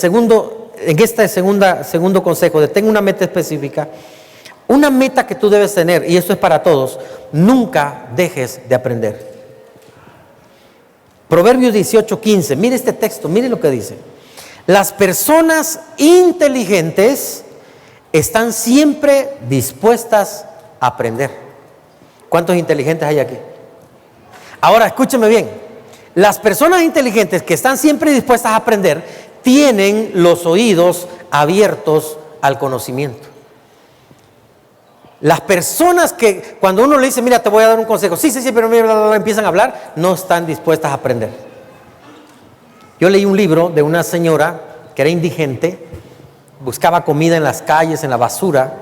este segundo consejo de ten una meta específica. Una meta que tú debes tener, y esto es para todos, nunca dejes de aprender. Proverbios 18:15, mire este texto, mire lo que dice. Las personas inteligentes están siempre dispuestas a aprender. ¿Cuántos inteligentes hay aquí? Ahora, escúcheme bien. Las personas inteligentes que están siempre dispuestas a aprender tienen los oídos abiertos al conocimiento. Las personas que cuando uno le dice, mira, te voy a dar un consejo, sí, pero mira, empiezan a hablar, no están dispuestas a aprender. Yo leí un libro de una señora que era indigente buscaba comida en las calles, en la basura.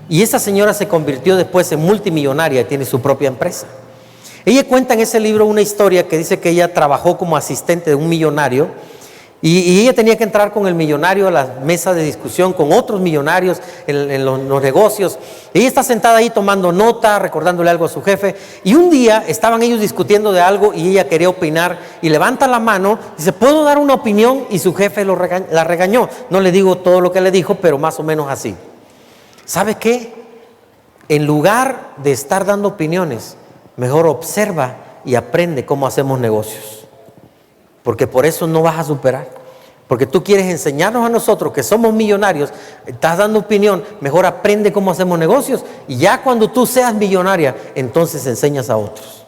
Y esta señora se convirtió después en multimillonaria y tiene su propia empresa. Ella cuenta en ese libro una historia que dice que ella trabajó como asistente de un millonario y ella tenía que entrar con el millonario a la mesa de discusión con otros millonarios en los negocios. Ella está sentada ahí tomando nota, recordándole algo a su jefe, y un día estaban ellos discutiendo de algo y ella quería opinar y levanta la mano y dice: ¿puedo dar una opinión? Y su jefe la regañó. No le digo todo lo que le dijo, pero más o menos así. ¿Sabe qué? En lugar de estar dando opiniones, mejor observa y aprende cómo hacemos negocios. Porque por eso no vas a superar. Porque tú quieres enseñarnos a nosotros que somos millonarios, estás dando opinión, mejor aprende cómo hacemos negocios. Y ya cuando tú seas millonaria, entonces enseñas a otros.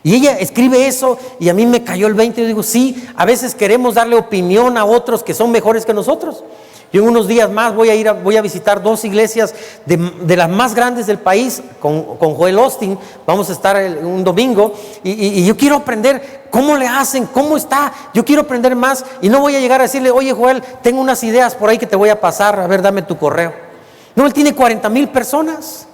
Y ella escribe eso y a mí me cayó el 20. Yo digo, sí, a veces queremos darle opinión a otros que son mejores que nosotros. Yo en unos días más voy a visitar 2 iglesias de las más grandes del país con Joel Austin. Vamos a estar un domingo y yo quiero aprender cómo le hacen, cómo está. Yo quiero aprender más y no voy a llegar a decirle: oye Joel, tengo unas ideas por ahí que te voy a pasar, a ver, dame tu correo. No, él tiene 40,000 personas.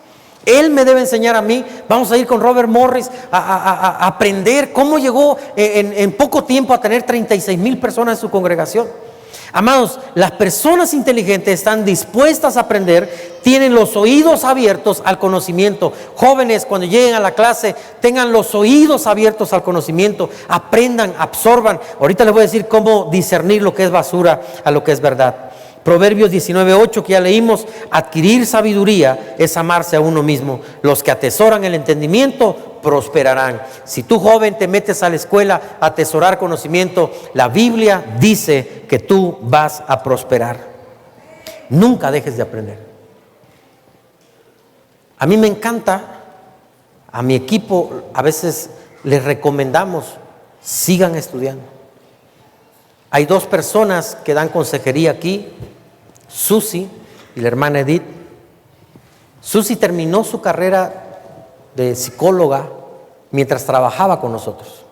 Él me debe enseñar a mí. Vamos a ir con Robert Morris a aprender cómo llegó en poco tiempo a tener 36,000 personas en su congregación. Amados, las personas inteligentes están dispuestas a aprender, tienen los oídos abiertos al conocimiento. Jóvenes, cuando lleguen a la clase, tengan los oídos abiertos al conocimiento, aprendan, absorban. Ahorita les voy a decir cómo discernir lo que es basura a lo que es verdad. Proverbios 19:8, que ya leímos: adquirir sabiduría es amarse a uno mismo. Los que atesoran el entendimiento prosperarán. Si tú, joven, te metes a la escuela a atesorar conocimiento, la Biblia dice que tú vas a prosperar. Nunca dejes de aprender. A mí me encanta, a mi equipo a veces les recomendamos: sigan estudiando. Hay 2 personas que dan consejería aquí, Susi y la hermana Edith. Susi terminó su carrera de psicóloga mientras trabajaba con nosotros.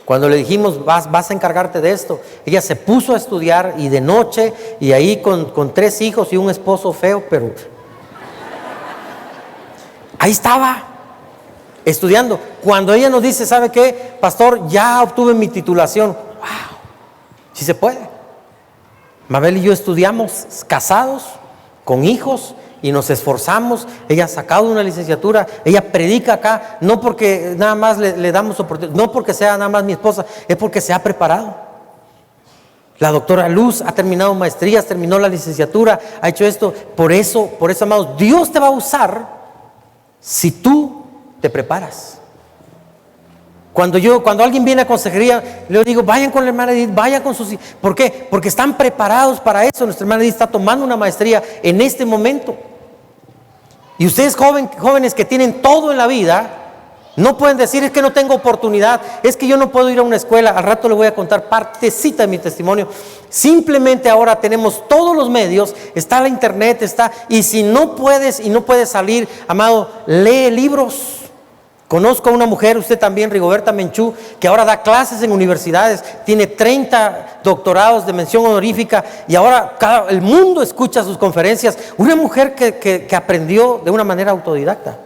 Cuando le dijimos: vas a encargarte de esto, ella se puso a estudiar, y de noche, y ahí con 3 hijos y un esposo feo, pero ahí estaba estudiando. Cuando ella nos dice: ¿sabe qué, pastor? Ya obtuve mi titulación. ¡Wow! Sí se puede. Mabel y yo estudiamos casados, con hijos, y nos esforzamos. Ella ha sacado una licenciatura, ella predica acá, no porque nada más le damos oportunidad, no porque sea nada más mi esposa, es porque se ha preparado. La doctora Luz ha terminado maestrías, terminó la licenciatura, ha hecho esto. Por eso, amados, Dios te va a usar si tú te preparas. Cuando alguien viene a consejería, le digo: vayan con la hermana Edith, vayan con sus hijos. ¿Por qué? Porque están preparados para eso. Nuestra hermana Edith está tomando una maestría en este momento. Y ustedes, jóvenes que tienen todo en la vida, no pueden decir: es que no tengo oportunidad, es que yo no puedo ir a una escuela. Al rato les voy a contar partecita de mi testimonio. Simplemente ahora tenemos todos los medios, está la internet, y si no puedes salir, amado, lee libros. Conozco a una mujer, usted también, Rigoberta Menchú, que ahora da clases en universidades, tiene 30 doctorados de mención honorífica, y ahora el mundo escucha sus conferencias. Una mujer que aprendió de una manera autodidacta.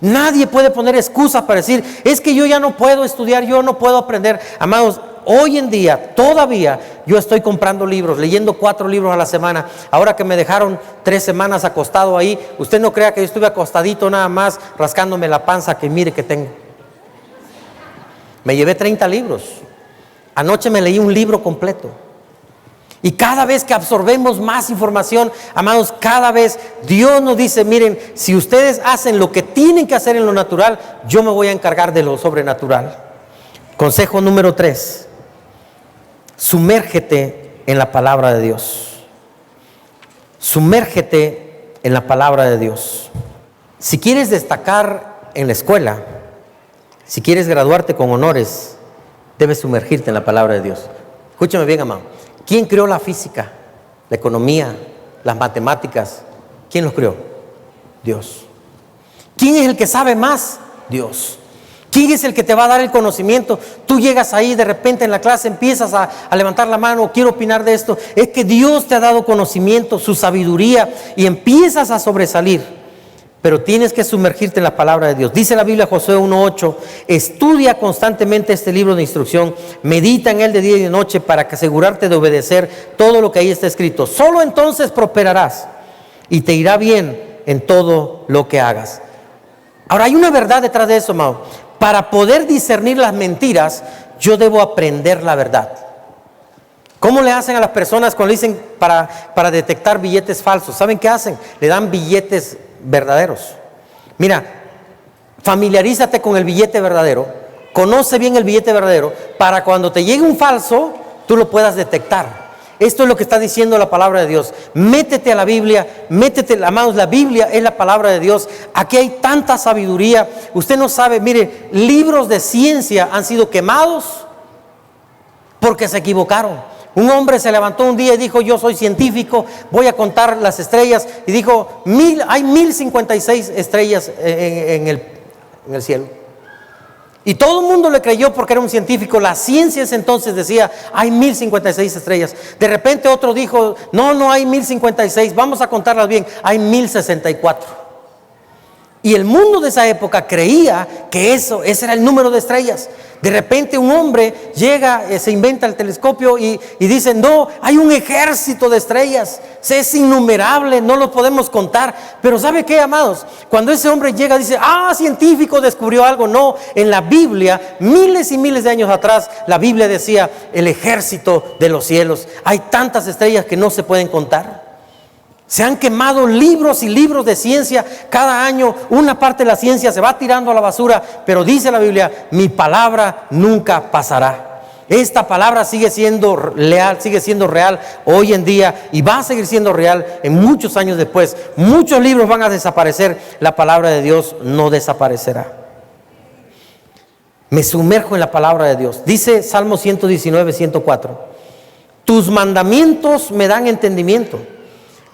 Nadie puede poner excusas para decir: es que yo ya no puedo estudiar, yo no puedo aprender. Amados, hoy en día todavía yo estoy comprando libros, leyendo 4 libros a la semana. Ahora que me dejaron 3 semanas acostado ahí, usted no crea que yo estuve acostadito nada más rascándome la panza, que mire que tengo. Me llevé 30 libros. Anoche me leí un libro completo. Y cada vez que absorbemos más información, amados, cada vez Dios nos dice: miren, si ustedes hacen lo que tienen que hacer en lo natural, yo me voy a encargar de lo sobrenatural. Consejo número 3: sumérgete en la palabra de Dios. Sumérgete en la palabra de Dios. Si quieres destacar en la escuela, si quieres graduarte con honores, debes sumergirte en la palabra de Dios. Escúchame bien, amado. ¿Quién creó la física, la economía, las matemáticas? ¿Quién los creó? Dios. ¿Quién es el que sabe más? Dios. ¿Quién es el que te va a dar el conocimiento? Tú llegas ahí de repente en la clase, empiezas a levantar la mano, quiero opinar de esto. Es que Dios te ha dado conocimiento, su sabiduría, y empiezas a sobresalir. Pero tienes que sumergirte en la palabra de Dios. Dice la Biblia, Josué 1:8, estudia constantemente este libro de instrucción, medita en él de día y de noche para que asegurarte de obedecer todo lo que ahí está escrito. Solo entonces prosperarás y te irá bien en todo lo que hagas. Ahora, hay una verdad detrás de eso, amado. Para poder discernir las mentiras, yo debo aprender la verdad. ¿Cómo le hacen a las personas cuando le dicen para detectar billetes falsos? ¿Saben qué hacen? Le dan billetes verdaderos. Mira, familiarízate con el billete verdadero, conoce bien el billete verdadero, para cuando te llegue un falso, tú lo puedas detectar. Esto es lo que está diciendo la palabra de Dios. Métete a la Biblia, métete, amados, la Biblia es la palabra de Dios. Aquí hay tanta sabiduría. Usted no sabe, mire, libros de ciencia han sido quemados porque se equivocaron. Un hombre se levantó un día y dijo, yo soy científico, voy a contar las estrellas. Y dijo, hay 1056 estrellas en el cielo. Y todo el mundo le creyó porque era un científico. La ciencia ese entonces decía, hay 1056 estrellas. De repente otro dijo, no hay 1056, vamos a contarlas bien, hay 1064. Y el mundo de esa época creía que ese era el número de estrellas. De repente un hombre llega, se inventa el telescopio y dice, no, hay un ejército de estrellas, es innumerable, no lo podemos contar. Pero ¿sabe qué, amados? Cuando ese hombre llega dice, científico descubrió algo. No, en la Biblia, miles y miles de años atrás, la Biblia decía, el ejército de los cielos. Hay tantas estrellas que no se pueden contar. Se han quemado libros y libros de ciencia. Cada año una parte de la ciencia se va tirando a la basura. Pero dice la Biblia, mi palabra nunca pasará. Esta palabra sigue siendo leal, sigue siendo real hoy en día y va a seguir siendo real en muchos años después. Muchos libros van a desaparecer, la palabra de Dios no desaparecerá. Me sumerjo en la palabra de Dios. Dice Salmo 119, 104. Tus mandamientos me dan entendimiento.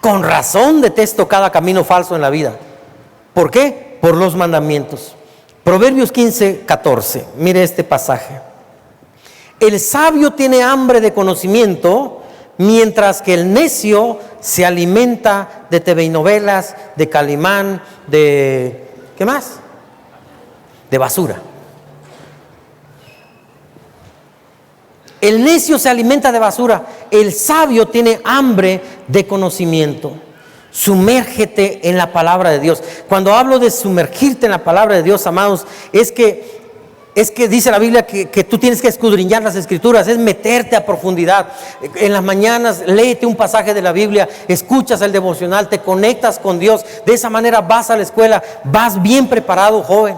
Con razón detesto cada camino falso en la vida. ¿Por qué? Por los mandamientos. Proverbios 15, 14. Mire este pasaje. El sabio tiene hambre de conocimiento, mientras que el necio se alimenta de telenovelas, de Calimán, de... ¿qué más? De basura. El necio se alimenta de basura. El sabio tiene hambre de conocimiento. Sumérgete en la palabra de Dios. Cuando hablo de sumergirte en la palabra de Dios, amados, es que dice la Biblia que tú tienes que escudriñar las escrituras, es meterte a profundidad. En las mañanas léete un pasaje de la Biblia, escuchas el devocional, te conectas con Dios. De esa manera vas a la escuela, vas bien preparado, joven.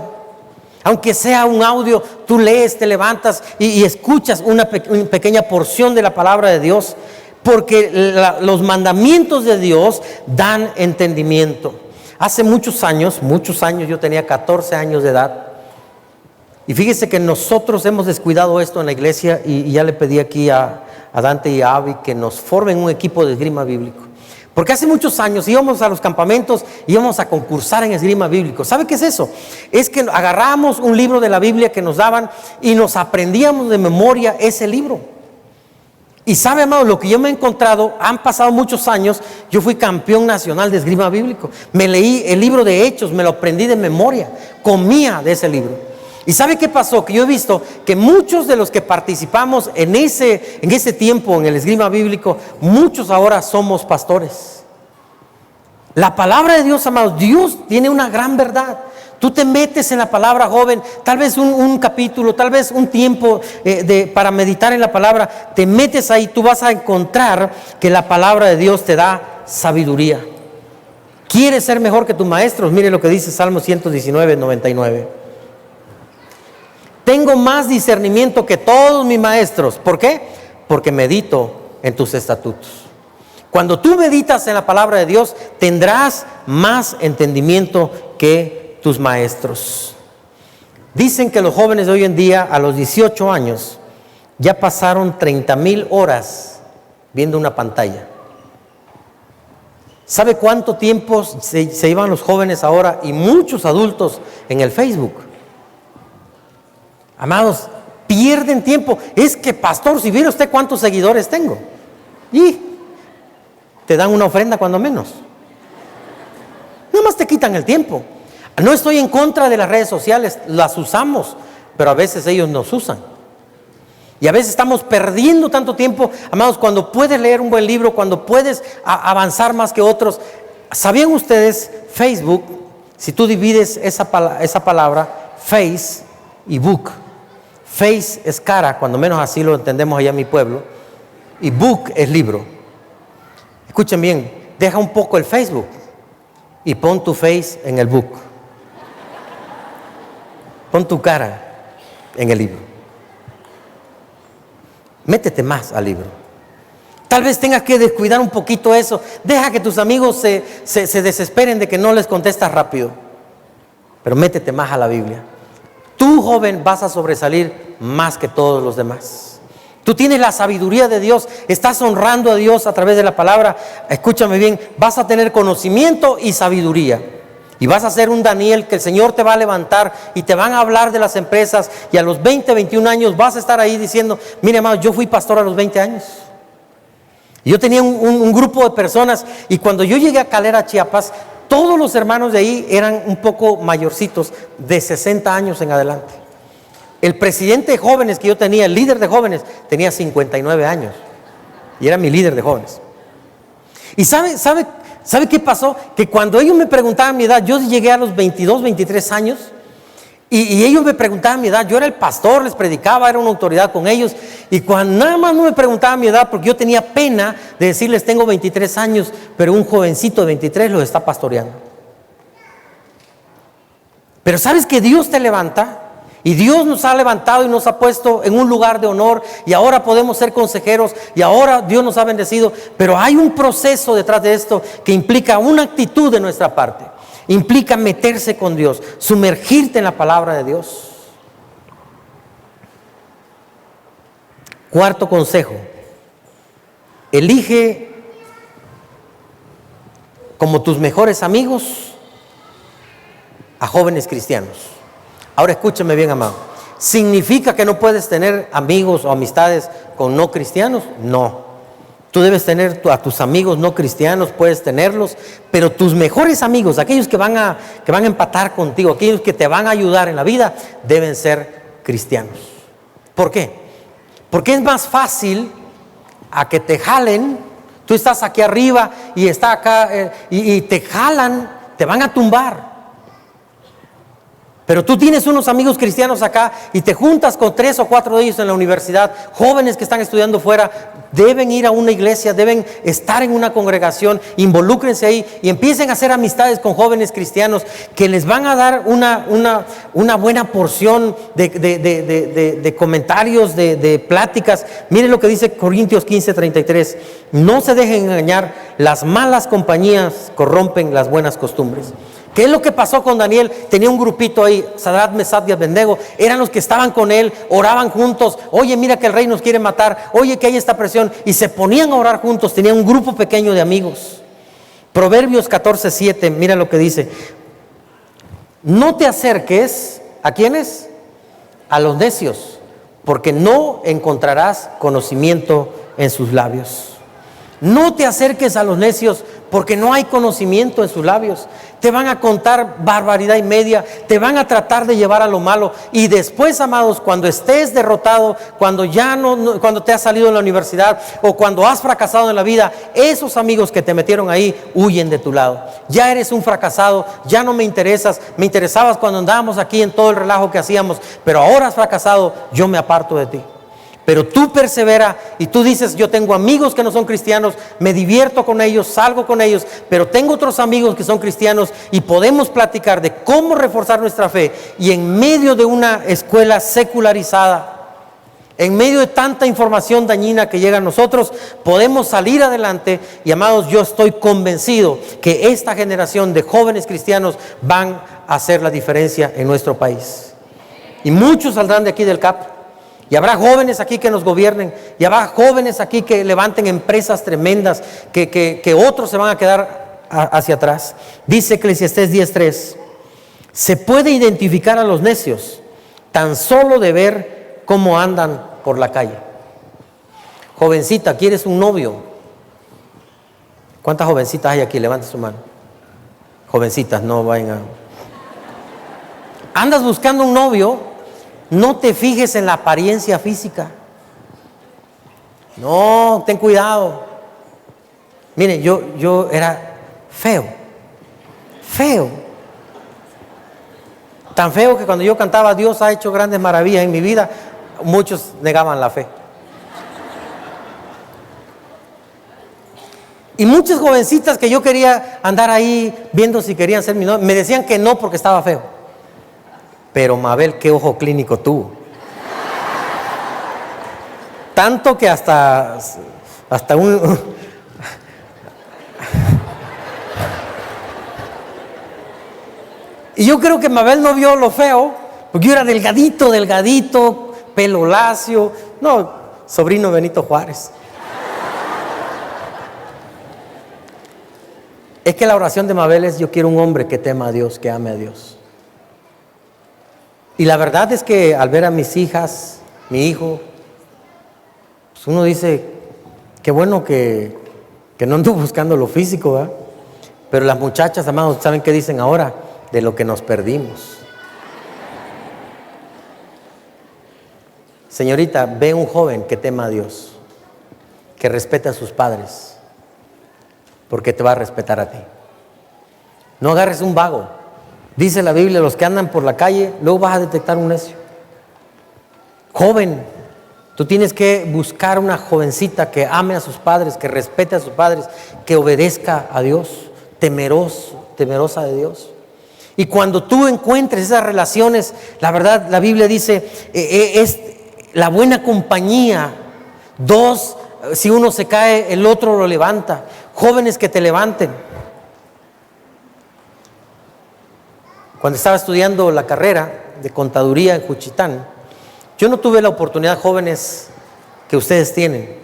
Aunque sea un audio, tú lees, te levantas y escuchas una pequeña porción de la palabra de Dios, porque los mandamientos de Dios dan entendimiento. Hace muchos años, yo tenía 14 años de edad, y fíjese que nosotros hemos descuidado esto en la iglesia, y ya le pedí aquí a Dante y a Avi que nos formen un equipo de esgrima bíblico. Porque hace muchos años íbamos a los campamentos, íbamos a concursar en esgrima bíblico. ¿Sabe qué es eso? Es que agarramos un libro de la Biblia que nos daban y nos aprendíamos de memoria ese libro. Y sabe, amado, lo que yo me he encontrado, han pasado muchos años, yo fui campeón nacional de esgrima bíblico. Me leí el libro de Hechos, me lo aprendí de memoria, comía de ese libro. ¿Y sabe qué pasó? Que yo he visto que muchos de los que participamos en ese tiempo en el esgrima bíblico, muchos ahora somos pastores. La palabra de Dios, amados, Dios tiene una gran verdad. Tú te metes en la palabra, joven, tal vez un capítulo, tal vez un tiempo para meditar en la palabra, te metes ahí, tú vas a encontrar que la palabra de Dios te da sabiduría. ¿Quieres ser mejor que tus maestros? Mire lo que dice Salmo 119, 99. Tengo más discernimiento que todos mis maestros. ¿Por qué? Porque medito en tus estatutos. Cuando tú meditas en la palabra de Dios, tendrás más entendimiento que tus maestros. Dicen que los jóvenes de hoy en día, a los 18 años, ya pasaron 30,000 horas viendo una pantalla. ¿Sabe cuánto tiempo se llevan los jóvenes ahora y muchos adultos en el Facebook? Amados, pierden tiempo. Es que, pastor, si viera usted cuántos seguidores tengo. Y te dan una ofrenda cuando menos. Nada más te quitan el tiempo. No estoy en contra de las redes sociales, las usamos, pero a veces ellos nos usan. Y a veces estamos perdiendo tanto tiempo, amados, cuando puedes leer un buen libro, cuando puedes avanzar más que otros. ¿Sabían ustedes, Facebook, si tú divides esa palabra, face y book? Face es cara, cuando menos así lo entendemos allá en mi pueblo, y book es libro. Escuchen bien, deja un poco el Facebook y pon tu face en el book. Pon tu cara en el libro. Métete más al libro. Tal vez tengas que descuidar un poquito eso. Deja que tus amigos se desesperen de que no les contestas rápido. Pero métete más a la Biblia. Tú, joven, vas a sobresalir más que todos los demás. Tú tienes la sabiduría de Dios. Estás honrando a Dios a través de la palabra. Escúchame bien. Vas a tener conocimiento y sabiduría. Y vas a ser un Daniel que el Señor te va a levantar y te van a hablar de las empresas. Y a los 20, 21 años vas a estar ahí diciendo: mire, hermano, yo fui pastor a los 20 años. Y yo tenía un grupo de personas. Y cuando yo llegué a Calera, Chiapas, todos los hermanos de ahí eran un poco mayorcitos, de 60 años en adelante. El presidente de jóvenes que yo tenía, el líder de jóvenes, tenía 59 años. Y era mi líder de jóvenes. Y ¿sabe qué pasó? Que cuando ellos me preguntaban mi edad, yo llegué a los 22, 23 años, y ellos me preguntaban mi edad. Yo era el pastor, les predicaba, era una autoridad con ellos, y cuando nada más no me preguntaban mi edad, porque yo tenía pena de decirles tengo 23 años, pero un jovencito de 23 los está pastoreando. Pero ¿sabes que Dios te levanta? Y Dios nos ha levantado y nos ha puesto en un lugar de honor, y ahora podemos ser consejeros, y ahora Dios nos ha bendecido. Pero hay un proceso detrás de esto que implica una actitud de nuestra parte. Implica meterse con Dios, sumergirte en la palabra de Dios. Cuarto consejo: elige como tus mejores amigos a jóvenes cristianos. Ahora escúchame bien, amado. ¿Significa que no puedes tener amigos o amistades con no cristianos? No. Tú debes tener a tus amigos no cristianos, puedes tenerlos, pero tus mejores amigos, aquellos que van a empatar contigo, aquellos que te van a ayudar en la vida, deben ser cristianos. ¿Por qué? Porque es más fácil a que te jalen. Tú estás aquí arriba y está acá y te jalan, te van a tumbar. Pero tú tienes unos amigos cristianos acá y te juntas con 3 o 4 de ellos en la universidad. Jóvenes que están estudiando fuera deben ir a una iglesia, deben estar en una congregación. Involúcrense ahí y empiecen a hacer amistades con jóvenes cristianos que les van a dar una buena porción de comentarios, de pláticas. Miren lo que dice Corintios 15:33. No se dejen engañar, las malas compañías corrompen las buenas costumbres. ¿Qué es lo que pasó con Daniel? Tenía un grupito ahí, Sadrach, Mesach y Abednego, eran los que estaban con él, oraban juntos. Oye, mira que el rey nos quiere matar, oye que hay esta presión, y se ponían a orar juntos. Tenían un grupo pequeño de amigos. Proverbios 14:7, mira lo que dice: no te acerques, ¿a quiénes? A los necios, porque no encontrarás conocimiento en sus labios. No te acerques a los necios, porque no hay conocimiento en sus labios. Te van a contar barbaridad y media, te van a tratar de llevar a lo malo. Y después, amados, cuando estés derrotado, cuando cuando te has salido de la universidad o cuando has fracasado en la vida, esos amigos que te metieron ahí huyen de tu lado. Ya eres un fracasado, ya no me interesas. Me interesabas cuando andábamos aquí en todo el relajo que hacíamos, pero ahora has fracasado, yo me aparto de ti. Pero tú persevera y tú dices: yo tengo amigos que no son cristianos, me divierto con ellos, salgo con ellos, pero tengo otros amigos que son cristianos y podemos platicar de cómo reforzar nuestra fe. Y en medio de una escuela secularizada, en medio de tanta información dañina que llega a nosotros, podemos salir adelante. Y amados, yo estoy convencido que esta generación de jóvenes cristianos van a hacer la diferencia en nuestro país. Y muchos saldrán de aquí del CAP. Y habrá jóvenes aquí que nos gobiernen, y habrá jóvenes aquí que levanten empresas tremendas, que otros se van a quedar hacia atrás. Dice Eclesiastés 10:3: se puede identificar a los necios, tan solo de ver cómo andan por la calle. Jovencita, ¿quieres un novio? ¿Cuántas jovencitas hay aquí? Levante su mano. Jovencitas, no vayan a... Andas buscando un novio, no te fijes en la apariencia física. No, ten cuidado. Mire, yo era feo. Tan feo que cuando yo cantaba Dios ha hecho grandes maravillas en mi vida, muchos negaban la fe. Y muchas jovencitas que yo quería andar ahí viendo si querían ser mi novia, me decían que no porque estaba feo. Pero Mabel, qué ojo clínico tuvo. Tanto que hasta un... Y yo creo que Mabel no vio lo feo, porque yo era delgadito, pelo lacio. No, sobrino Benito Juárez. Es que la oración de Mabel es: yo quiero un hombre que tema a Dios, que ame a Dios. Y la verdad es que al ver a mis hijas, mi hijo, pues uno dice, qué bueno que no ando buscando lo físico, ¿verdad? Pero las muchachas, amados, ¿saben qué dicen ahora? De lo que nos perdimos. Señorita, ve un joven que tema a Dios, que respete a sus padres, porque te va a respetar a ti. No agarres un vago. Dice la Biblia, los que andan por la calle, luego vas a detectar un necio. Joven, tú tienes que buscar una jovencita que ame a sus padres, que respete a sus padres, que obedezca a Dios, temerosa de Dios. Y cuando tú encuentres esas relaciones, la verdad, la Biblia dice, es la buena compañía. Dos, si uno se cae, el otro lo levanta. Jóvenes que te levanten. Cuando estaba estudiando la carrera de contaduría en Juchitán, yo no tuve la oportunidad, jóvenes, que ustedes tienen.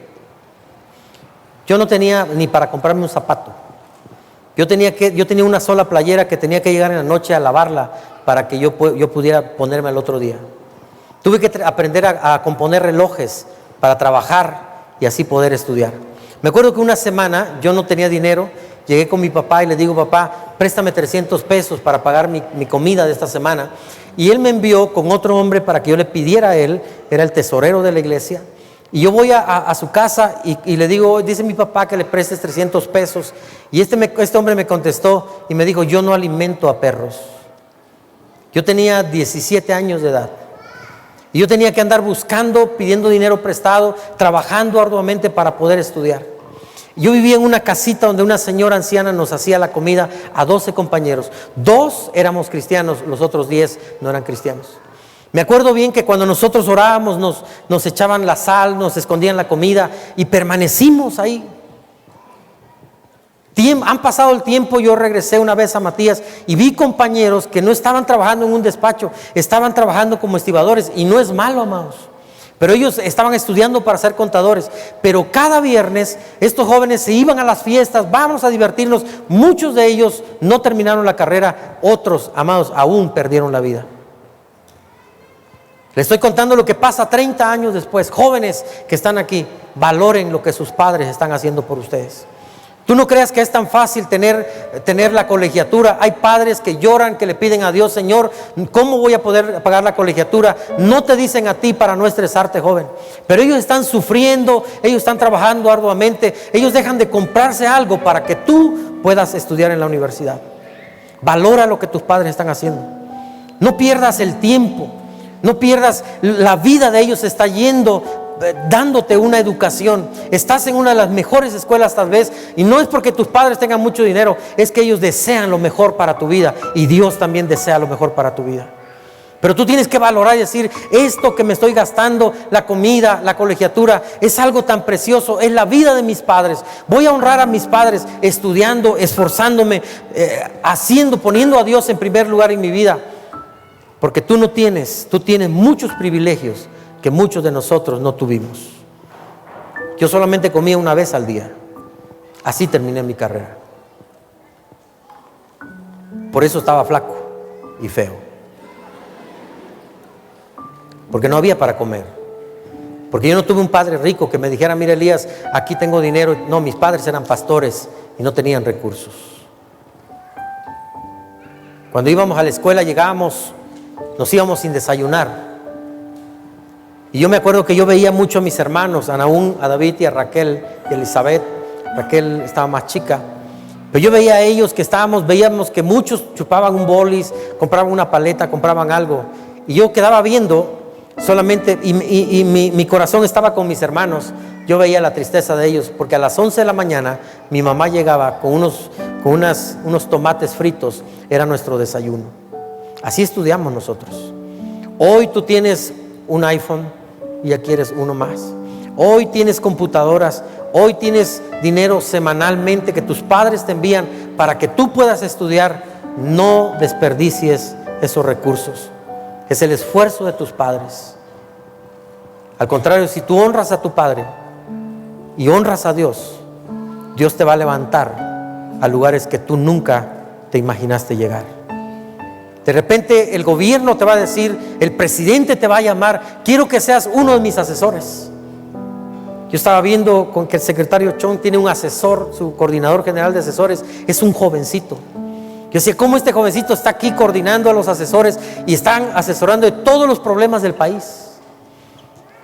Yo no tenía ni para comprarme un zapato. Yo tenía una sola playera que tenía que llegar en la noche a lavarla para que yo pudiera ponerme al otro día. Tuve que aprender a componer relojes para trabajar y así poder estudiar. Me acuerdo que una semana yo no tenía dinero, llegué con mi papá y le digo: papá, préstame 300 pesos para pagar mi comida de esta semana. Y él me envió con otro hombre para que yo le pidiera a él, era el tesorero de la iglesia. Y yo voy a su casa y le digo: dice mi papá que le prestes 300 pesos. Y este hombre me contestó y me dijo: yo no alimento a perros. Yo tenía 17 años de edad. Y yo tenía que andar buscando, pidiendo dinero prestado, trabajando arduamente para poder estudiar. Yo vivía en una casita donde una señora anciana nos hacía la comida a 12 compañeros. 2 éramos cristianos, los otros 10 no eran cristianos. Me acuerdo bien que cuando nosotros orábamos nos echaban la sal, nos escondían la comida y permanecimos ahí. Han pasado el tiempo, yo regresé una vez a Matías y vi compañeros que no estaban trabajando en un despacho, estaban trabajando como estibadores, y no es malo, amados. Pero ellos estaban estudiando para ser contadores. Pero cada viernes estos jóvenes se iban a las fiestas, vamos a divertirnos. Muchos de ellos no terminaron la carrera, otros, amados, aún perdieron la vida. Les estoy contando lo que pasa 30 años después. Jóvenes que están aquí, valoren lo que sus padres están haciendo por ustedes. Tú no creas que es tan fácil tener la colegiatura. Hay padres que lloran, que le piden a Dios: Señor, ¿cómo voy a poder pagar la colegiatura? No te dicen a ti para no estresarte, joven. Pero ellos están sufriendo, ellos están trabajando arduamente. Ellos dejan de comprarse algo para que tú puedas estudiar en la universidad. Valora lo que tus padres están haciendo. No pierdas el tiempo. No pierdas, la vida de ellos está yendo dándote una educación. Estás en una de las mejores escuelas tal vez, y no es porque tus padres tengan mucho dinero, es que ellos desean lo mejor para tu vida, y Dios también desea lo mejor para tu vida. Pero tú tienes que valorar y decir: esto que me estoy gastando, la comida, la colegiatura, es algo tan precioso, es la vida de mis padres. Voy a honrar a mis padres estudiando, esforzándome, poniendo a Dios en primer lugar en mi vida. Porque tú tienes muchos privilegios que muchos de nosotros no tuvimos. Yo solamente comía una vez al día. Así terminé mi carrera. Por eso estaba flaco y feo. porque no había para comer. Porque yo no tuve un padre rico que me dijera, mira Elías, aquí tengo dinero. No, mis padres eran pastores y no tenían recursos. Cuando íbamos a la escuela llegábamos, nos íbamos sin desayunar. Y yo me acuerdo que yo veía mucho a mis hermanos, a Naún, a David y a Raquel y a Elizabeth. Raquel estaba más chica. Pero yo veía a ellos que veíamos que muchos chupaban un bolis, compraban una paleta, compraban algo. Y yo quedaba viendo solamente, y mi corazón estaba con mis hermanos. Yo veía la tristeza de ellos, porque a las 11 de la mañana mi mamá llegaba con unos tomates fritos. Era nuestro desayuno. Así estudiamos nosotros. Hoy tú tienes un iPhone y ya quieres uno más. Hoy tienes computadoras, hoy tienes dinero semanalmente que tus padres te envían para que tú puedas estudiar. No desperdicies esos recursos. Es el esfuerzo de tus padres. Al contrario, si tú honras a tu padre y honras a Dios, Dios te va a levantar a lugares que tú nunca te imaginaste llegar. De repente el gobierno te va a decir, el presidente te va a llamar, quiero que seas uno de mis asesores. Yo estaba viendo con que el secretario Chong tiene un asesor, su coordinador general de asesores, es un jovencito. Yo decía, ¿cómo este jovencito está aquí coordinando a los asesores y están asesorando de todos los problemas del país?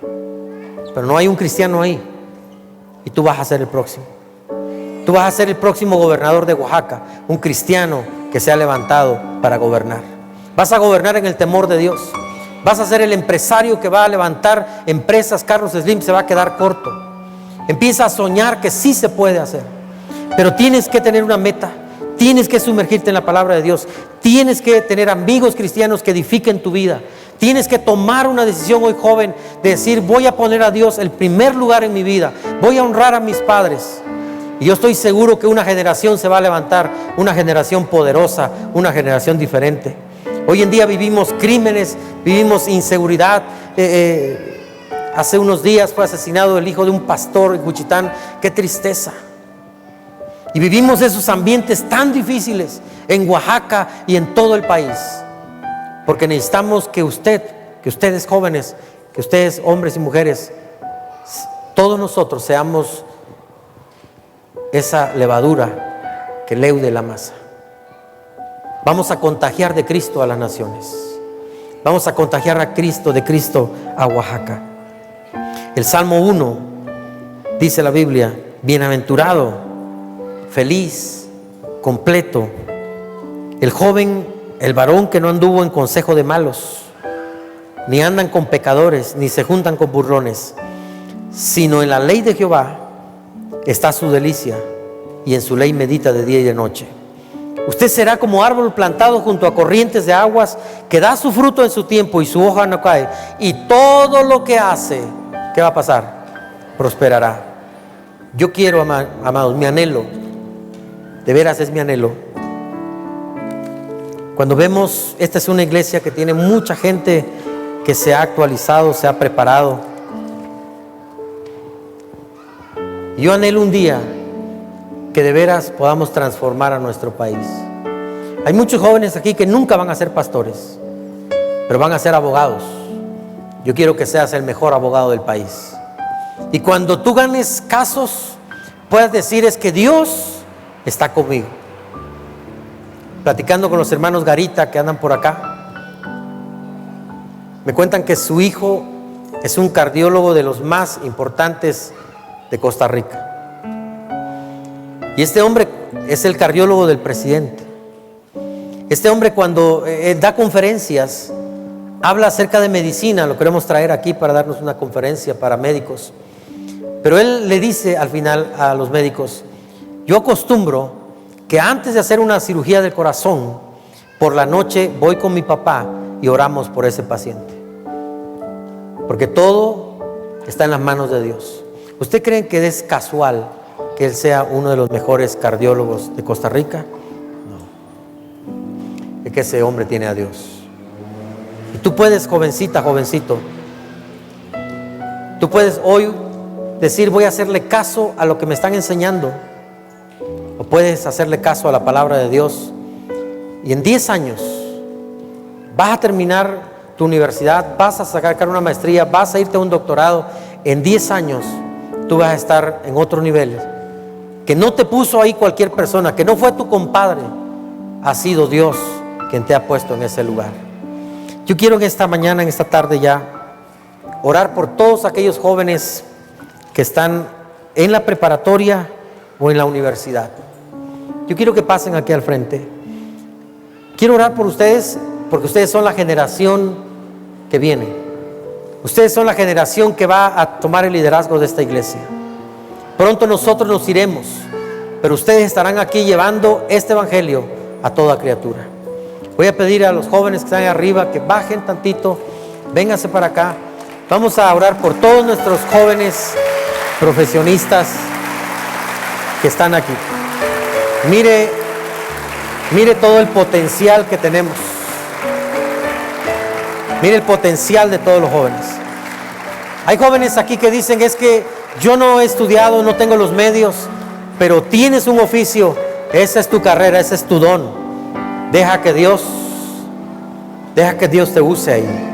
Pero no hay un cristiano ahí y tú vas a ser el próximo. Tú vas a ser el próximo gobernador de Oaxaca, un cristiano que se ha levantado para gobernar. Vas a gobernar en el temor de Dios. Vas a ser el empresario que va a levantar empresas. Carlos Slim se va a quedar corto. Empieza a soñar que sí se puede hacer. Pero tienes que tener una meta. Tienes que sumergirte en la palabra de Dios. Tienes que tener amigos cristianos que edifiquen tu vida. Tienes que tomar una decisión hoy, joven, de decir, voy a poner a Dios el primer lugar en mi vida. Voy a honrar a mis padres. Y yo estoy seguro que una generación se va a levantar, una generación poderosa, una generación diferente. Hoy en día vivimos crímenes, vivimos inseguridad. Hace unos días fue asesinado el hijo de un pastor en Juchitán. ¡Qué tristeza! Y vivimos esos ambientes tan difíciles en Oaxaca y en todo el país. Porque necesitamos que ustedes jóvenes, que ustedes hombres y mujeres, todos nosotros seamos esa levadura que leude la masa. Vamos a contagiar de Cristo a las naciones. Vamos a contagiar a Cristo, de Cristo a Oaxaca. El Salmo 1 dice la Biblia, bienaventurado, feliz, completo, el joven, el varón que no anduvo en consejo de malos, ni andan con pecadores, ni se juntan con burlones, sino en la ley de Jehová está su delicia, y en su ley medita de día y de noche. Usted será como árbol plantado junto a corrientes de aguas, que da su fruto en su tiempo y su hoja no cae, y todo lo que hace, ¿qué va a pasar? Prosperará. Yo quiero, amados, mi anhelo, de veras es mi anhelo. Cuando vemos, esta es una iglesia que tiene mucha gente que se ha actualizado, se ha preparado. Yo anhelo un día que de veras podamos transformar a nuestro país. Hay muchos jóvenes aquí que nunca van a ser pastores, pero van a ser abogados. Yo quiero que seas el mejor abogado del país. Y cuando tú ganes casos, puedas decir, es que Dios está conmigo. Platicando con los hermanos Garita que andan por acá, me cuentan que su hijo es un cardiólogo de los más importantes de Costa Rica. Y este hombre es el cardiólogo del presidente. Este hombre, cuando da conferencias, habla acerca de medicina. Lo queremos traer aquí para darnos una conferencia para médicos. Pero él le dice al final a los médicos, yo acostumbro que antes de hacer una cirugía del corazón, por la noche voy con mi papá y oramos por ese paciente. Porque todo está en las manos de Dios. ¿Usted cree que es casual que él sea uno de los mejores cardiólogos de Costa Rica? No. Es que ese hombre tiene a Dios. Y tú puedes, jovencita, jovencito, tú puedes hoy decir, voy a hacerle caso a lo que me están enseñando. O puedes hacerle caso a la palabra de Dios. Y en 10 años vas a terminar tu universidad, vas a sacar una maestría, vas a irte a un doctorado. En 10 años tú vas a estar en otro nivel. Que no te puso ahí cualquier persona, que no fue tu compadre. Ha sido Dios quien te ha puesto en ese lugar. Yo quiero en esta mañana, en esta tarde ya, orar por todos aquellos jóvenes que están en la preparatoria o en la universidad. Yo quiero que pasen aquí al frente. Quiero orar por ustedes porque ustedes son la generación que viene. Ustedes son la generación que va a tomar el liderazgo de esta iglesia. Pronto nosotros nos iremos, pero ustedes estarán aquí llevando este evangelio a toda criatura. Voy a pedir a los jóvenes que están ahí arriba que bajen tantito, vénganse para acá. Vamos a orar por todos nuestros jóvenes profesionistas que están aquí. Mire todo el potencial que tenemos. Mire el potencial de todos los jóvenes. Hay jóvenes aquí que dicen, es que yo no he estudiado, no tengo los medios, pero tienes un oficio, esa es tu carrera, ese es tu don. Deja que Dios te use ahí.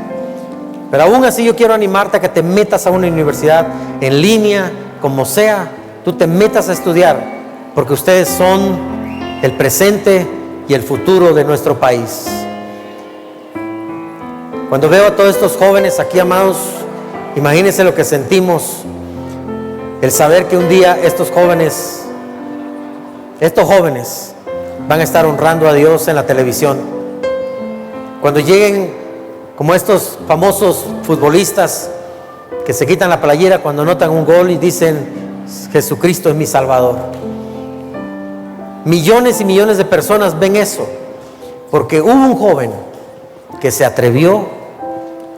Pero aún así yo quiero animarte a que te metas a una universidad en línea, como sea, tú te metas a estudiar, porque ustedes son el presente y el futuro de nuestro país. Cuando veo a todos estos jóvenes aquí, amados, imagínense lo que sentimos, el saber que un día estos jóvenes van a estar honrando a Dios en la televisión. Cuando lleguen como estos famosos futbolistas que se quitan la playera cuando anotan un gol y dicen, Jesucristo es mi Salvador. Millones y millones de personas ven eso, porque hubo un joven que se atrevió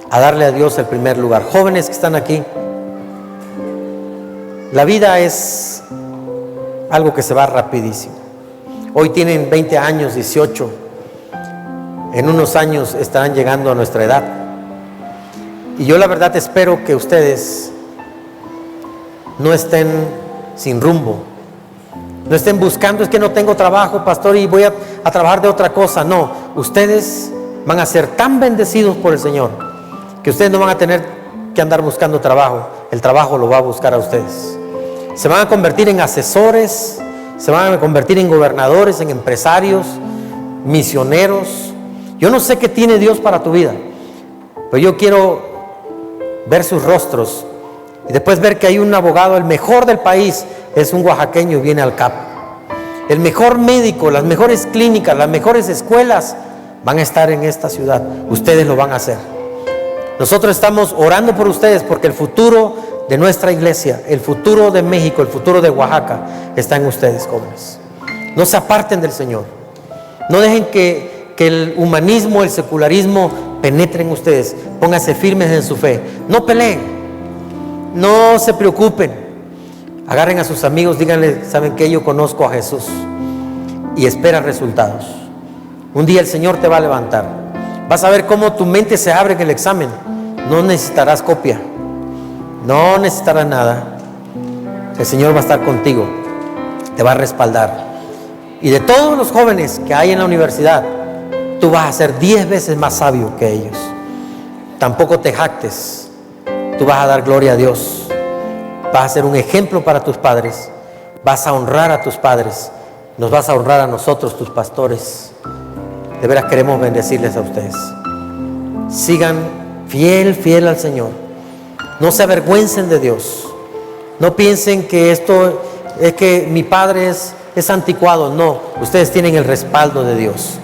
a darle a Dios el primer lugar. Jóvenes que están aquí, la vida es algo que se va rapidísimo. Hoy tienen 20 años, 18. En unos años estarán llegando a nuestra edad. Y yo la verdad espero que ustedes no estén sin rumbo. No estén buscando, es que no tengo trabajo, pastor, y voy a trabajar de otra cosa. No, ustedes van a ser tan bendecidos por el Señor que ustedes no van a tener que andar buscando trabajo. El trabajo lo va a buscar a ustedes. Se van a convertir en asesores, se van a convertir en gobernadores, en empresarios, misioneros. Yo no sé qué tiene Dios para tu vida, pero yo quiero ver sus rostros y después ver que hay un abogado, el mejor del país, es un oaxaqueño y viene al CAP. El mejor médico, las mejores clínicas, las mejores escuelas van a estar en esta ciudad. Ustedes lo van a hacer. Nosotros estamos orando por ustedes porque el futuro de nuestra iglesia, el futuro de México, el futuro de Oaxaca está en ustedes, jóvenes. No se aparten del Señor. No dejen que el humanismo, el secularismo penetre en ustedes. Pónganse firmes en su fe. No peleen. No se preocupen. Agarren a sus amigos, díganle, ¿saben qué? Yo conozco a Jesús. Y espera resultados. Un día el Señor te va a levantar. Vas a ver cómo tu mente se abre en el examen. No necesitarás copia. No necesitarás nada. El Señor va a estar contigo. Te va a respaldar. Y de todos los jóvenes que hay en la universidad, tú vas a ser 10 veces más sabio que ellos. Tampoco te jactes. Tú vas a dar gloria a Dios. Vas a ser un ejemplo para tus padres. Vas a honrar a tus padres. Nos vas a honrar a nosotros, tus pastores. De veras queremos bendecirles a ustedes. Sigan fiel al Señor. No se avergüencen de Dios. No piensen que esto es que mi padre es anticuado. No, ustedes tienen el respaldo de Dios.